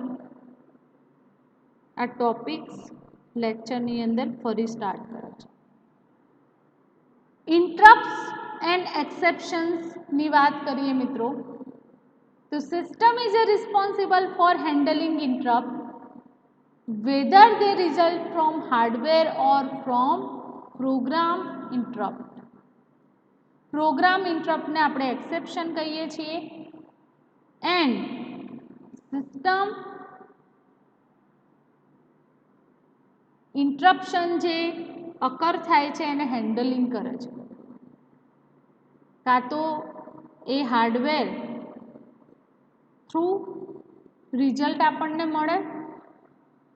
આ ટોપિક્સ લેક્ચરની અંદર ફરી સ્ટાર્ટ કરે છે. ઇન્ટરપ્ટ્સ એન્ડ એક્સેપ્શન્સની વાત કરીએ મિત્રો, તો system is responsible for handling interrupt whether they result from hardware or from program interrupt. Program ઇન્ટરપ્ટને આપણે એક્સેપ્શન કહીએ છીએ એન્ડ સિસ્ટમ ઇન્ટરપ્શન જે અકર થાય છે એને હેન્ડલિંગ કરે છે. કાં તો એ હાર્ડવેર થ્રુ રિઝલ્ટ આપણને મળે,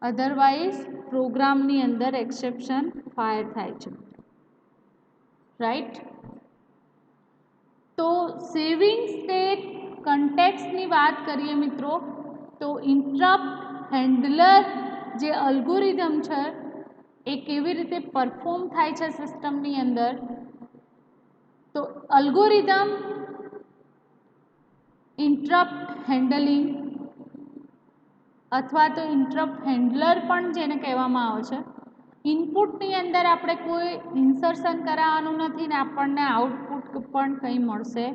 અધરવાઇઝ પ્રોગ્રામની અંદર એક્સેપ્શન ફાયર થાય છે. રાઈટ? તો સેવિંગ સ્ટેટ કન્ટેક્સ્ટની વાત કરીએ મિત્રો, તો ઇન્ટરપ્ટ હેન્ડલર જે અલ્ગોરિધમ છે એ કેવી રીતે પરફોર્મ થાય છે સિસ્ટમની અંદર? તો અલ્ગોરિધમ ઇન્ટરપ્ટ હેન્ડલિંગ અથવા તો ઇન્ટરપ્ટ હેન્ડલર પણ જેને કહેવામાં આવે છે, ઇનપુટની અંદર આપણે કોઈ ઇન્સર્શન કરાવવાનું નથી ને આપણને આઉટપુટ પણ કંઈ મળશે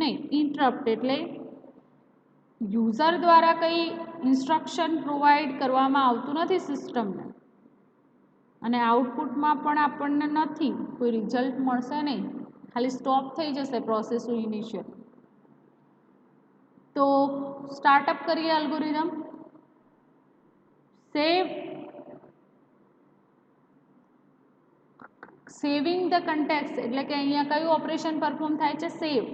નહીં. ઇન્ટરપ્ટ એટલે યુઝર દ્વારા કંઈ ઇન્સ્ટ્રક્શન પ્રોવાઈડ કરવામાં આવતું નથી સિસ્ટમને, અને આઉટપુટમાં પણ આપણને નથી કોઈ રિઝલ્ટ મળશે નહીં, ખાલી સ્ટોપ થઈ જશે પ્રોસેસો ઇનિશિયલ. તો સ્ટાર્ટઅપ કરીએ અલ્ગોરિધમ. સેવિંગ ધ કન્ટેક્સ્ટ એટલે કે અહીંયા કયું ઓપરેશન પરફોર્મ થાય છે? Save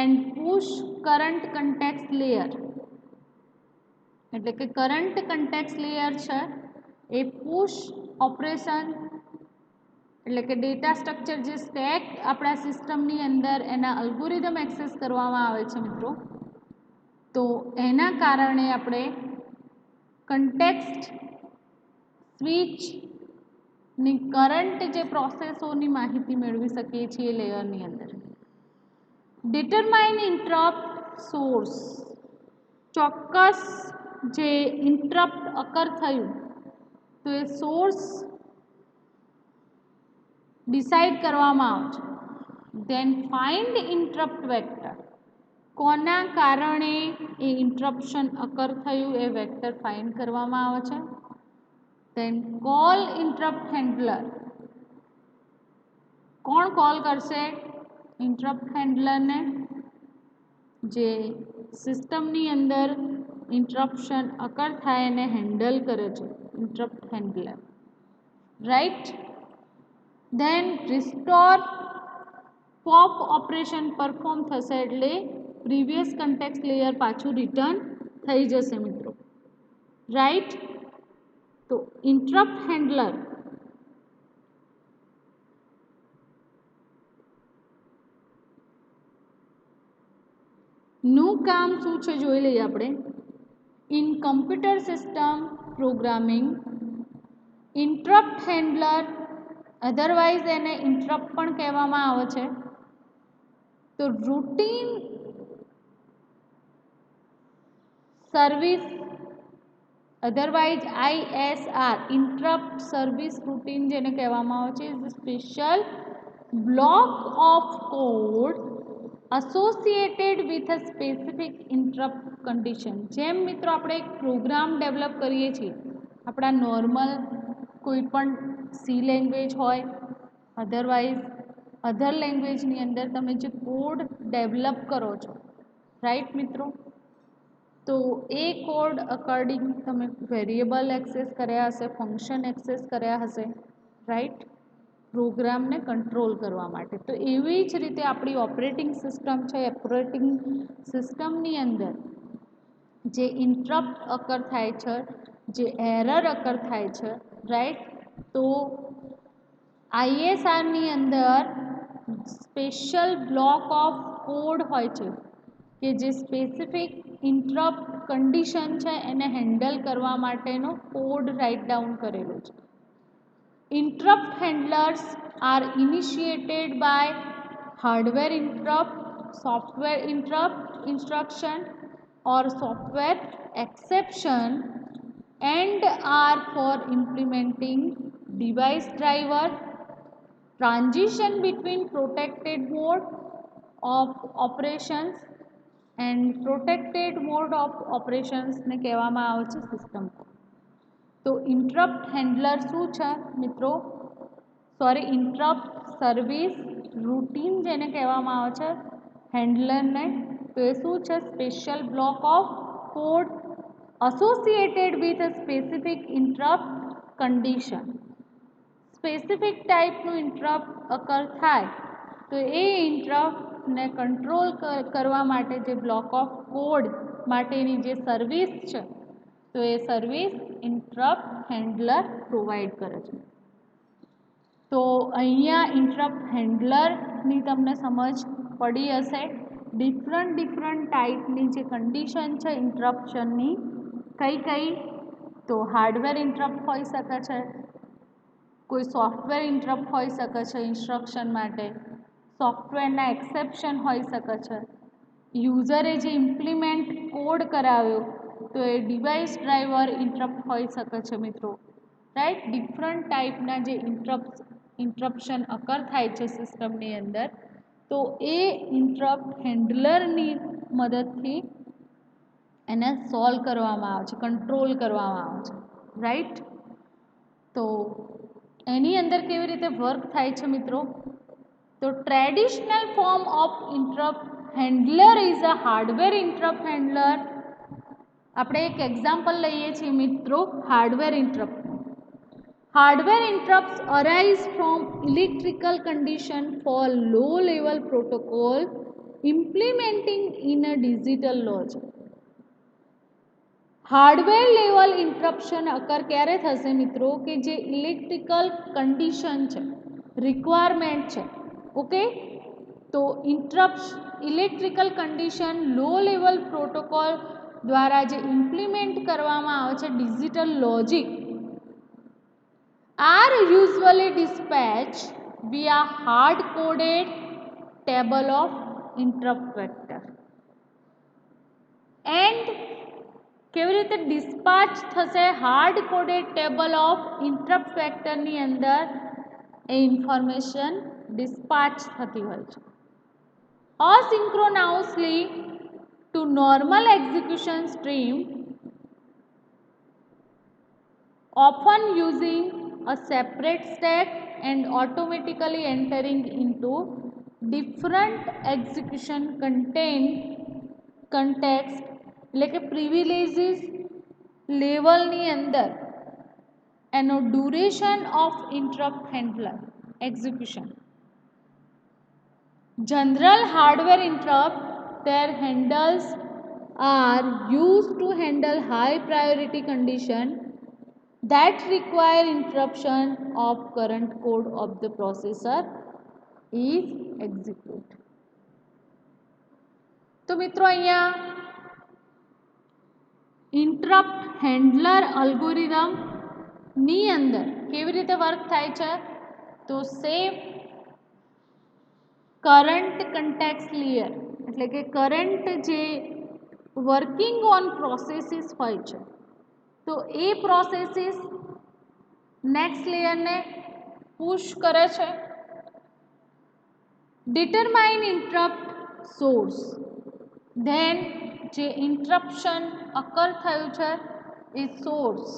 and push current context layer, એટલે કે કરંટ કન્ટેક્સ્ટ લેયર છે એ પુશ ઓપરેશન એટલે કે ડેટા સ્ટ્રક્ચર જે સ્ટેક આપણા સિસ્ટમની અંદર એના અલ્ગોરિધમ એક્સેસ કરવામાં આવે છે મિત્રો, તો એના કારણે આપણે કન્ટેક્સ્ટ સ્વિચની કરંટ જે પ્રોસેસોની માહિતી મેળવી શકીએ છીએ લેયરની અંદર. ડિટરમાઇન ઇન્ટરપ્ટ સોર્સ, ચોક્કસ જે ઇન્ટરપ્ટ અકર થયું તો એ સોર્સ ડિસાઇડ કરવામાં આવે છે. ધેન ફાઇન્ડ ઇન્ટરપ્ટ વેક્ટર, કોના કારણે એ ઇન્ટરપ્શન અકર થયું એ વેક્ટર ફાઇન્ડ કરવામાં આવે છે. ધેન કોલ ઇન્ટરપ્ટ હેન્ડલર, કોણ કોલ કરશે ઇન્ટરપ્ટ હેન્ડલરને? જે સિસ્ટમની અંદર ઇન્ટરપ્શન અકર થાય એને હેન્ડલ કરે છે, interrupt handler, right. Then restore pop operation perform થશે એટલે પ્રીવિયસ કન્ટેક્સ્ટ લેયર પાછું રિટર્ન થઈ જશે મિત્રો, રાઈટ. તો ઇન્ટરપ્ટ હેન્ડલર નું કામ શું છે જોઈ લઈએ આપણે. In computer system programming interrupt handler, otherwise એને ઇન્ટરપ્ટ પણ કહેવામાં આવે છે, તો routine service, otherwise ISR interrupt service routine જેને કહેવામાં આવે છે, is special block of code associated with a specific interrupt condition. જેમ મિત્રો આપણે એક પ્રોગ્રામ ડેવલપ કરીએ છીએ, આપણા નોર્મલ કોઈ પણ સી લેંગ્વેજ હોય, અધરવાઇઝ અધર લેંગ્વેજની અંદર તમે જે કોડ ડેવલપ કરો છો, રાઈટ મિત્રો. તો એ કોડ અકોર્ડિંગ તમે વેરિયેબલ એક્સેસ કર્યા હશે, ફંક્શન એક્સેસ કર્યા હશે, રાઈટ, પ્રોગ્રામને કંટ્રોલ કરવા માટે. તો એવી જ રીતે આપણી ઓપરેટિંગ સિસ્ટમ છે, ઓપરેટિંગ સિસ્ટમની અંદર જે ઇન્ટરપ્ટ અકર થાય છે, જે એરર અકર થાય છે, રાઈટ, તો ISRની અંદર સ્પેશિયલ બ્લોક ઓફ કોડ હોય છે કે જે સ્પેસિફિક ઇન્ટરપ્ટ કન્ડિશન છે એને હેન્ડલ કરવા માટેનો કોડ રાઇટ ડાઉન કરેલો છે. Interrupt handlers are initiated by hardware interrupt, software interrupt instruction or software exception and are for implementing device driver, transition between protected mode of operations and protected mode of operations ને કહેવામાં આવે છે સિસ્ટમ. તો ઇન્ટરપ્ટ હેન્ડલર શું છે મિત્રો, ઇન્ટરપ્ટ સર્વિસ રૂટીન જેને કહેવામાં આવે છે હેન્ડલરને, તો એ શું છે, special block of code associated with a specific interrupt condition. Specific ટાઈપનું ઇન્ટરપ્ટ અકર થાય તો એ ઇન્ટરપ્ટને કંટ્રોલ કરવા માટે જે બ્લોક ઓફ કોડ માટેની જે સર્વિસ છે, તો એ સર્વિસ ઇન્ટરપ્ટ હેન્ડલર પ્રોવાઈડ કરે છે. તો અહીંયા ઇન્ટરપ્ટ હેન્ડલરની તમને સમજ પડી હશે. ડિફરન્ટ ટાઈપની જે કન્ડિશન છે ઇન્ટરપ્શનની, કઈ તો હાર્ડવેર ઇન્ટરપ્ટ હોઈ શકે છે, કોઈ સોફ્ટવેર ઇન્ટરપ્ટ હોઈ શકે છે ઇન્સ્ટ્રક્શન માટે, સોફ્ટવેરના એક્સેપ્શન હોઈ શકે છે, યુઝરે જે ઇમ્પ્લિમેન્ટ કોડ કરાવ્યો તો એ ડિવાઇસ ડ્રાઈવર ઇન્ટરપ્ટ હોઈ શકે છે મિત્રો, રાઈટ. ડિફરન્ટ ટાઈપના જે ઇન્ટરપ્શન અકર થાય છે સિસ્ટમની અંદર, તો એ ઇન્ટરપ્ટ હેન્ડલરની મદદથી એને સોલ્વ કરવામાં આવે છે, કંટ્રોલ કરવામાં આવે છે, રાઈટ. તો એની અંદર કેવી રીતે વર્ક થાય છે મિત્રો, તો traditional form of interrupt handler is a hardware interrupt handler. આપણે એક એક્ઝામ્પલ લઈએ છીએ મિત્રો hardware interrupt. Hardware interrupts arise from electrical condition for low level protocol implementing in a digital logic. Hardware level interruption અકર ક્યારે થશે મિત્રો, કે જે ઇલેક્ટ્રિકલ કન્ડિશન છે, રિક્વાયરમેન્ટ છે, ઓકે. તો electrical condition low level protocol દ્વારા જે ઇમ્પ્લિમેન્ટ કરવામાં આવે છે digital logic, are usually dispatched via hard-coded table of interrupt vector. And કેવી રીતે ડિસ્પાચ થશે, hard coded table of interrupt વેક્ટરની અંદર એ ઇન્ફોર્મેશન ડિસ્પાચ થતી હોય છે asynchronously to normal execution stream, often using a separate stack and automatically entering into different execution content context એટલે કે પ્રિવિલેજીસ લેવલની અંદર એનો duration of interrupt handler execution. General hardware interrupt, their handles are used to handle high priority condition that require interruption of current code of the processor is execute. તો મિત્રો અહીંયા ઇન્ટરપ્ટ હેન્ડલર અલ્ગોરિધમ ની અંદર કેવી રીતે વર્ક થાય છે? તો સેવ કરંટ કન્ટેક્સ્ટ લેયર એટલે કે કરંટ જે વર્કિંગ ઓન પ્રોસેસીસ હોય છે તો એ પ્રોસેસીસ નેક્સ્ટ લેયરને પુશ કરે છે. ડિટરમાઇન ઇન્ટરપ્ટ સોર્સ, ધેન જે ઇન્ટરપ્શન અકર થયું છે એ source,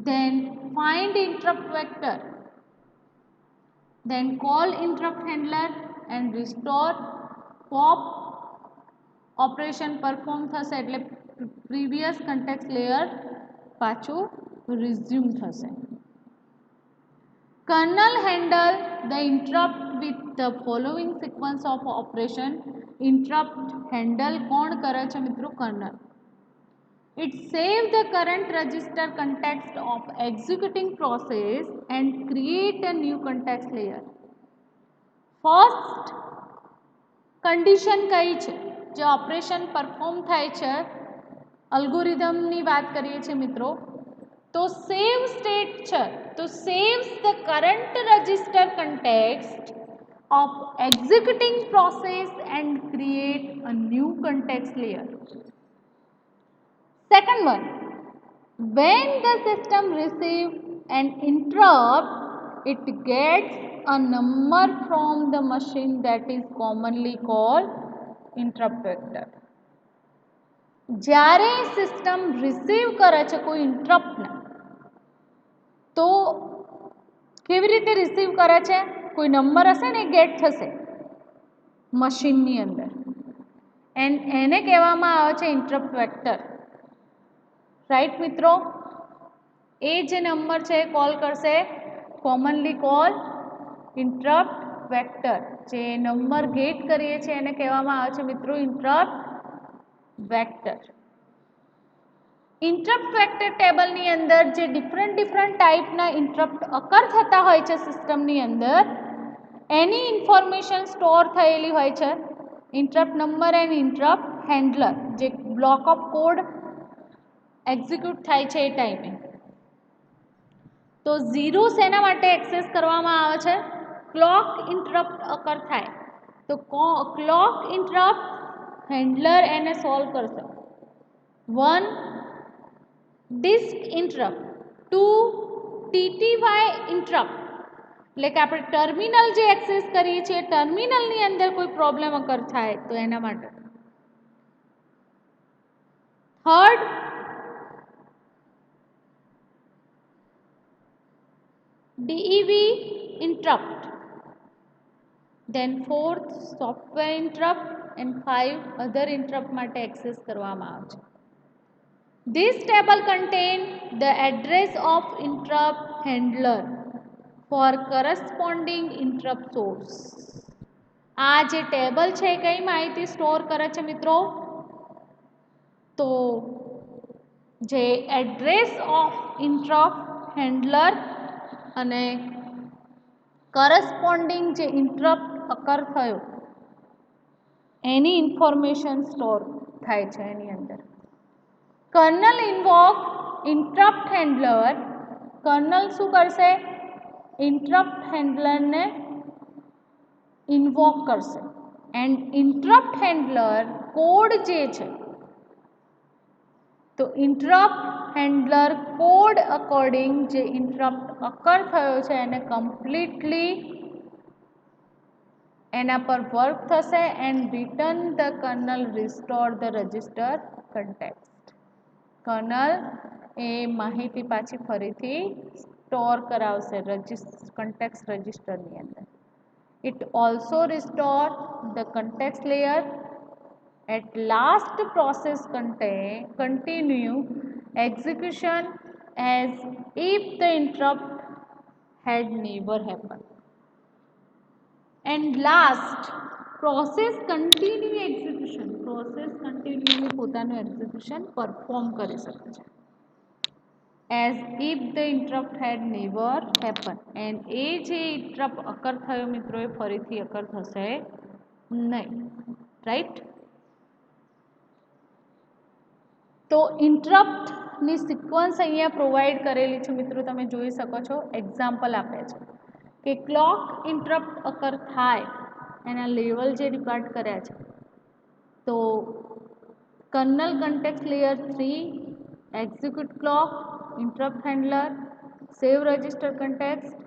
then find interrupt vector, then call interrupt handler and restore. pop operation perform થશે એટલે previous context layer પાછું resume થશે. Kernel handle the interrupt with the following sequence of operation. interrupt handle કોણ કરે છે મિત્રો? kernel. It save the current register context of executing process and create a new context layer. First condition કઈ છે? જે ઓપરેશન પરફોર્મ થાય છે અલ્ગોરિધમની વાત કરીએ છીએ મિત્રો તો સેવ સ્ટેટ છે તો saves the current register context of executing process and create a new context layer. Second one, when the system receives an interrupt, it gets a number from the machine that is commonly called interrupt vector. જ્યારે સિસ્ટમ રિસીવ કરે છે કોઈ ઇન્ટરપ્ટને તો કેવી રીતે રિસીવ કરે છે? કોઈ નંબર હશે ને ગેટ થશે મશીનની અંદર એને કહેવામાં આવે છે ઇન્ટરપ્ટ વેક્ટર. રાઈટ મિત્રો? એ જે નંબર છે એ કોલ કરશે કોમનલી કોલ ઇન્ટરપ્ટ વેક્ટર. જે નંબર ગેટ કરીએ છીએ એને કહેવામાં આવે છે મિત્રો ઇન્ટરપ્ટ વેક્ટર. ઇન્ટરપ્ટ વેક્ટર ટેબલની અંદર જે ડિફરન્ટ ટાઈપના ઇન્ટરપ્ટ અકર થતા હોય છે સિસ્ટમની અંદર એની ઇન્ફોર્મેશન સ્ટોર થયેલી હોય છે. Interrupt number and interrupt handler જે બ્લોક ઓફ કોડ એક્ઝિક્યુટ થાય છે એ ટાઈમે. તો ઝીરો શેના માટે એક્સેસ કરવામાં આવે છે? ક્લોક ઇન્ટરપ્ટ અકર થાય તો ક્લોક ઇન્ટરપ્ટ હેન્ડલર એને સોલ્વ કરશે. 1 ડિસ્ક ઇન્ટરપ્ટ, 2 ટીટીવાય ઇન્ટરપ્ટ એટલે કે આપણે ટર્મિનલ જે એક્સેસ કરીએ છીએ ટર્મિનલની અંદર કોઈ પ્રોબ્લેમ અકર થાય તો એના માટે. Third DEV interrupt, then fourth software interrupt and 5 other interrupt માટે એક્સેસ કરવામાં આવે છે. This table contain the address of interrupt handler for corresponding interrupt source. આ જે ટેબલ છે કઈ માહિતી સ્ટોર કરે છે મિત્રો? તો જે એડ્રેસ ઓફ ઇન્ટરપ્ટ હેન્ડલર અને કરસ્પોન્ડિંગ જે ઇન્ટરપ્ટ અકર થયો એની ઇન્ફોર્મેશન સ્ટોર થાય છે એની અંદર. Kernel invoke interrupt handler, kernel શું કરશે? ઇન્ટરપ્ટ હેન્ડલરને ઇન્વોક કરશે એન્ડ ઇન્ટરપ્ટ હેન્ડલર કોડ જે છે તો ઇન્ટરપ્ટ હેન્ડલર કોડ અકોર્ડિંગ જે ઇન્ટરપ્ટ અકર થયો છે એને કમ્પ્લીટલી એના પર વર્ક થશે and return the kernel restore the register context. Kernel એ માહિતી પાછી ફરીથી સ્ટોર કરાવશે કન્ટેક્સ્ટ રજિસ્ટરની અંદર. It also restore the context layer At last, process continue execution as if the interrupt had never happened. And last, process continue execution. Process continue પોતાનું execution perform કરી શકે છે. As if the interrupt had never happened. And એ જે interrupt occur થયો મિત્રો એ ફરીથી occur થશે નહીં. Right? તો ઇન્ટરપ્ટની સિક્વન્સ અહીંયા પ્રોવાઈડ કરેલી છે મિત્રો, તમે જોઈ શકો છો. એક્ઝામ્પલ આપે છે કે ક્લોક ઇન્ટરપ્ટ અકર થાય એના લેવલ જે ડિપાર્ટ કર્યા છે. તો kernel context layer 3, execute clock, interrupt handler, save register context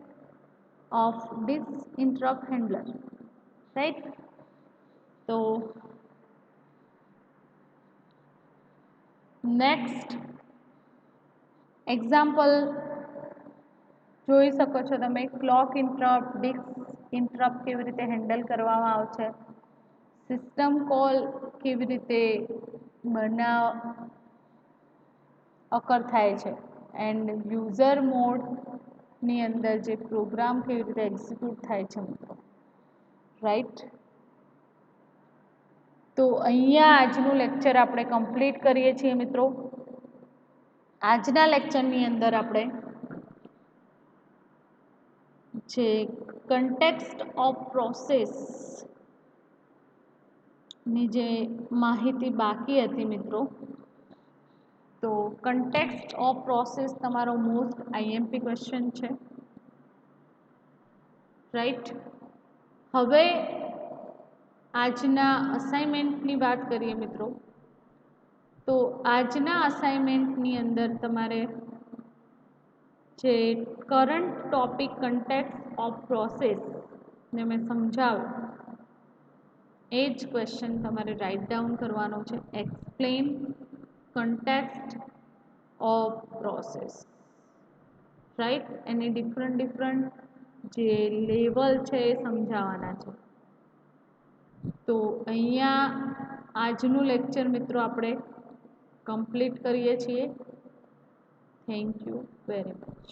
of this interrupt handler. Right? તો નેક્સ્ટ એક્ઝામ્પલ જોઈ શકો છો તમે. ક્લોક ઇન્ટરપ્ટ, ડિસ્ક ઇન્ટરપ્ટ કેવી રીતે હેન્ડલ કરવામાં આવશે, સિસ્ટમ કોલ કેવી રીતે અકર થાય છે, એન્ડ યુઝર મોડની અંદર જે પ્રોગ્રામ કેવી રીતે એક્ઝિક્યુટ થાય છે મિત્રો. રાઈટ? તો અહીંયા આજનું લેક્ચર આપણે કમ્પ્લીટ કરીએ છીએ મિત્રો. આજના લેક્ચરની અંદર આપણે જે કન્ટેક્સ્ટ ઓફ પ્રોસેસની જે માહિતી બાકી હતી મિત્રો, તો કન્ટેક્સ્ટ ઓફ પ્રોસેસ તમારો મોસ્ટ આઈએમપી ક્વેશ્ચન છે. રાઈટ? હવે આજના અસાઇનમેન્ટની વાત કરીએ મિત્રો, તો આજના અસાઇનમેન્ટની અંદર તમારે જે કરંટ ટોપિક કન્ટેક્સ્ટ ઓફ પ્રોસેસને મેં સમજાવ્યું એ જ ક્વેશ્ચન તમારે રાઇટ ડાઉન કરવાનો છે. Explain context off process. Right? એની ડિફરન્ટ જે લેવલ છે એ સમજાવવાના છે. તો અહીંયા આજનું લેક્ચર મિત્રો આપણે કમ્પ્લીટ કરીએ છીએ. Thank you very much.